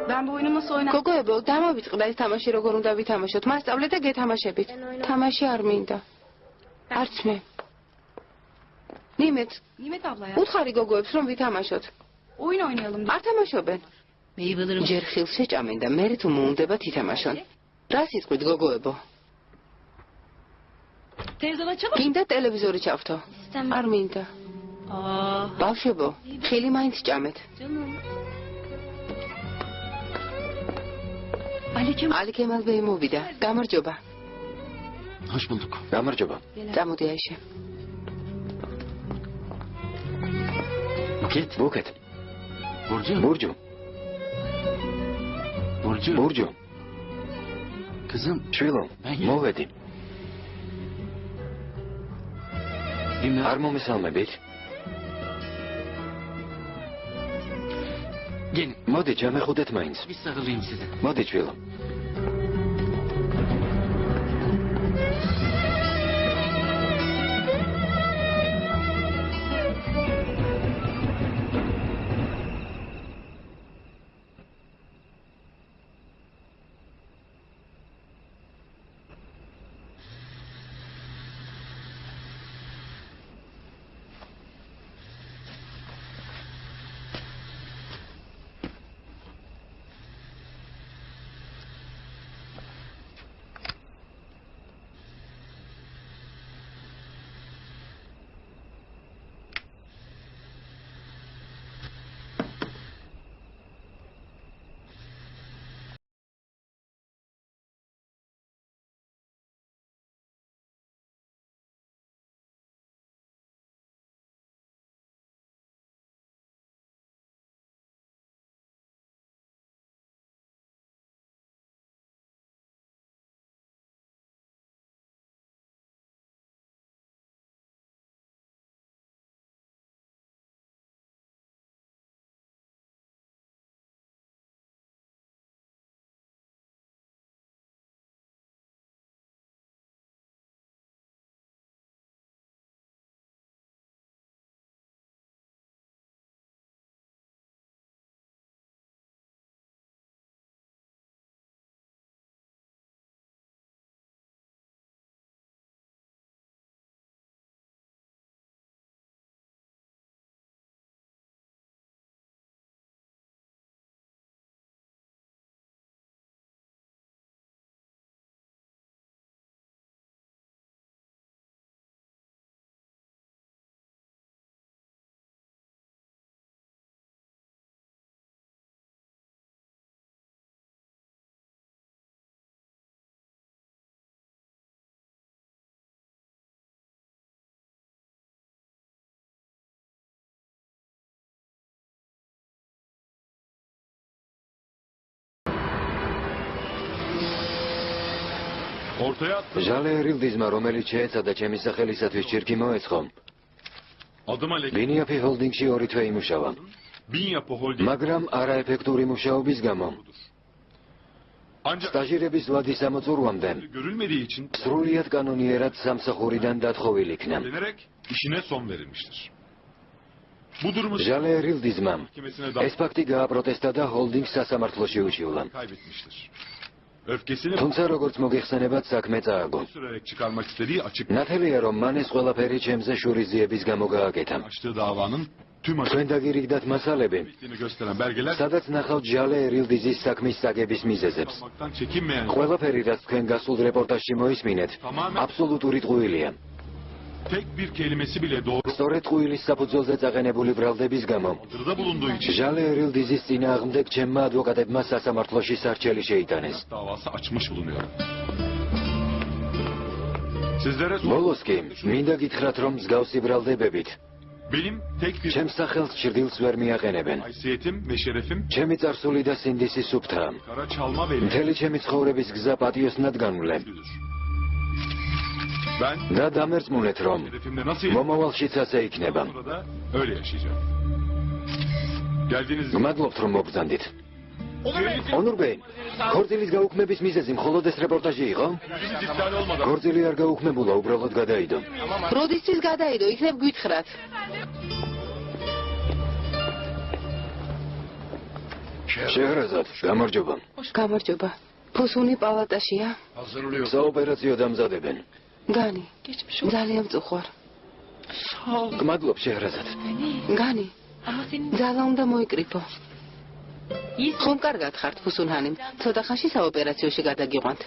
Ben bu oyunu nasıl oynarım? გოგოებო, დამოვიწყდა ეს თამაში როგორ უნდა ვითამაშოთ. მასწავლეთ და გეთამაშებით. თამაში არ მინდა. არც მე. ნიმეთ, Nimet abla ya. უთხარი გოგოებს რომ ვითამაშოთ. Oyun oynayalım. არ თამაშობენ. Meyvelerim. ჯერ ხილს შეჭამენ და მერე თუ მოუნდებათ ითამაშონ. რას იტყვით გოგოებო? Televizyon açalım. გინდა ტელევიზორი ჩავრთო? არ მინდა. Aa, ბავშვებო, ხილი მაინც ჭამეთ. canım. Aleyküm. ალი ქემალ ბეი მოვიდა. გამარჯობა. Hoş bulduk. გამარჯობა. წამოდი აიშე. Buket. ბუკეთ, Burcu. ბურჯუ, Burcu. ბურჯუ, Kızım. შვილო, მოვედი. Dinle. არ მომესალმებით? Gelin. მოდი, ჩამეხუდეთ მაინც. Bir sarılayım size. მოდი, შვილო. Ortaya attım. ჟალე ერილდიზმა, რომელიც შეეცადა ჩემი სახელისათვის ჭირკი მოეწყო, Adıma leke. ბინიაფი ჰოლდინგში 2 თვე იმუშავა. Bin yapı holding. მაგრამ არაეფექტური მუშაობის გამო, Ancak სტაჟირების ვადის ამოწურვამდე, görülmediği için სრულიად კანონიერად სამსახურიდან დათხოვილი იქნა. denerek işine son verilmiştir. Bu durumu ჟალე ერილდიზმა mahkemesine ეს ფაქტი გააპროტესტა და ჰოლდინგს სასამართლოში უჩივლა. kaybetmiştir. Öfkesini თუმცა როგორც მოგეხსენებათ, საქმე წააგო. sürerek çıkarmak istediği açık. ნათელია, რომ მან ეს ყველაფერი ჩემზე შურიზიების გამო გააკეთა. Açtığı davanın tüm თქვენ დაგირიგდათ მასალები, açıklığını gösteren belgeler სადაც ნახავთ ჟალე ერილდიზის საქმის საგების მიზეზებს. olmaktan çekinmeyen ყველაფერი, რაც თქვენ გასულ რეპორტაჟში მოისმინეთ, აბსოლუტური ტყუილია. tek bir kelimesi bile doğru სწორედ ტყუილის საფუძველზე წაყენებული ბრალდების გამო, saldırıda bulunduğu için ჟალე ერილდიზის წინააღმდეგ ჩემმა ადვოკატებმა სასამართლოში სარჩელი შეიტანეს. davası açmış bulunuyor. Sizlere ბოლოს კი, მინდა გითხრათ, რომ მსგავსი ბრალდებებით benim tek bir ჩემს სახელს ჭრდილს ვერ მიაყენებენ. haysiyetim ve şerefim ჩემი წარსული და სინდისი სუფთაა. kara çalma ve მთელი ჩემი ცხოვრების გზა პატიოსნად განვლე. ben და დამერწმუნეთ, რომ şerefimle nasıl მომავალშიც ასე იქნება. sonra da öyle yaşayacağım. Geldiğiniz için გმადლობთ, რომ მოგბრძანდით. ონურ ბეი, ქორწილის გაუქმების მიზეზი მხოლოდ ეს რეპორტაჟი იყო? yüzünüz iptal olmadan ქორწილი არ გაუქმებულა, უბრალოდ გადაიდო. როდისთვის გადაიდო, იქნებ გვითხრათ. შეჰრაზად, გამარჯობა. გამარჯობა. ფუსუნი პალატაშია? საოპერაციო დამზადებენ. განი. ძალიან მწუხვარ. გმადლობ, შეჰრაზად. განი. ძალა უნდა მოიკრიფო. ხომ კარგად ხართ, ფუსუნჰანი? ცოტა ხანში საოპერაციოში გადაგიყვანთ.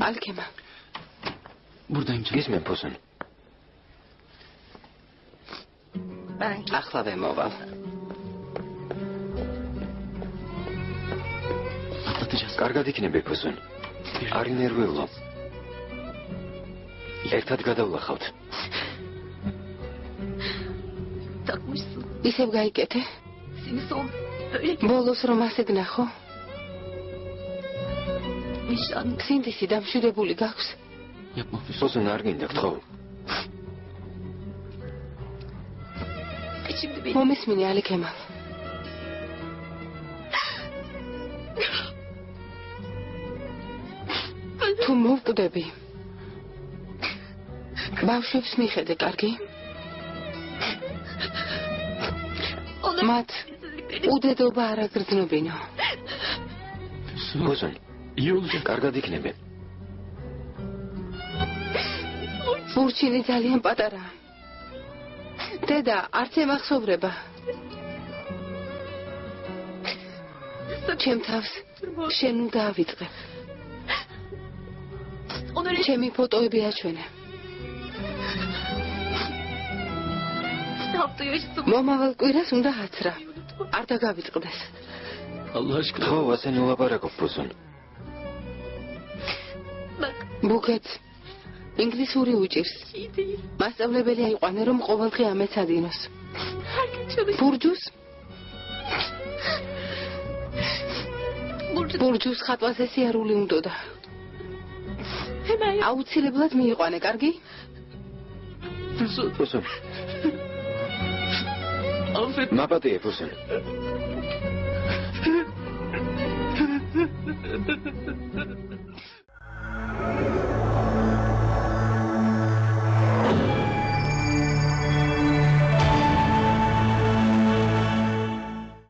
ალქემა. Buradayım canım. გისმენ, ფუსუნ. ახლავე მოვალ. Atlatacağız. კარგად იქნები, ფუსუნ. არ ინერვიულო. ერთად გადავლახავთ. Takmışsın. ისევ გაიკეთე? Seni son öyle ბოლოს რომ ასე გნახო? nişan. სინდისი დამშვიდებული გაქვს? Yapma Füsun. ფუსუნ, არ გინდა გთხოვ. Şimdi beni მომისმინე, ალიქემა. თუ მოვკვდები, ბავშვებს მიხედე, კარგი? მათ უდედობა არ აგრძნობინო. ფუსუნ, İyi olacak. კარგად იქნები. ბურჩინი ძალიან პატარაა. დედა, არც ემახსოვრება. ჩემ თავს შენ უნდა ავიწყე. ჩემი ფოტოები აჩვენე. hafta yaşasın. მომავალ კვირას უნდა აცრა. არ დაგავიწყდეს. Allah aşkına. ხო, ასე ნულაპარაკობ, ფუსუნ. Bak ბუქეთ ინგლისური უჭირს. iyi değil. მასწავლებელი აიყვანე, რომ ყოველდღე ამეცადინოს. Her gün çalış. ბურჯუს? Burcu ბურჯუს ხატვაზე სიარული უნდოდა. hemen yap. აუცილებლად მიიყვანე, კარგი? ფუსუნ, Affet. მაპატიე, ფუსუნ.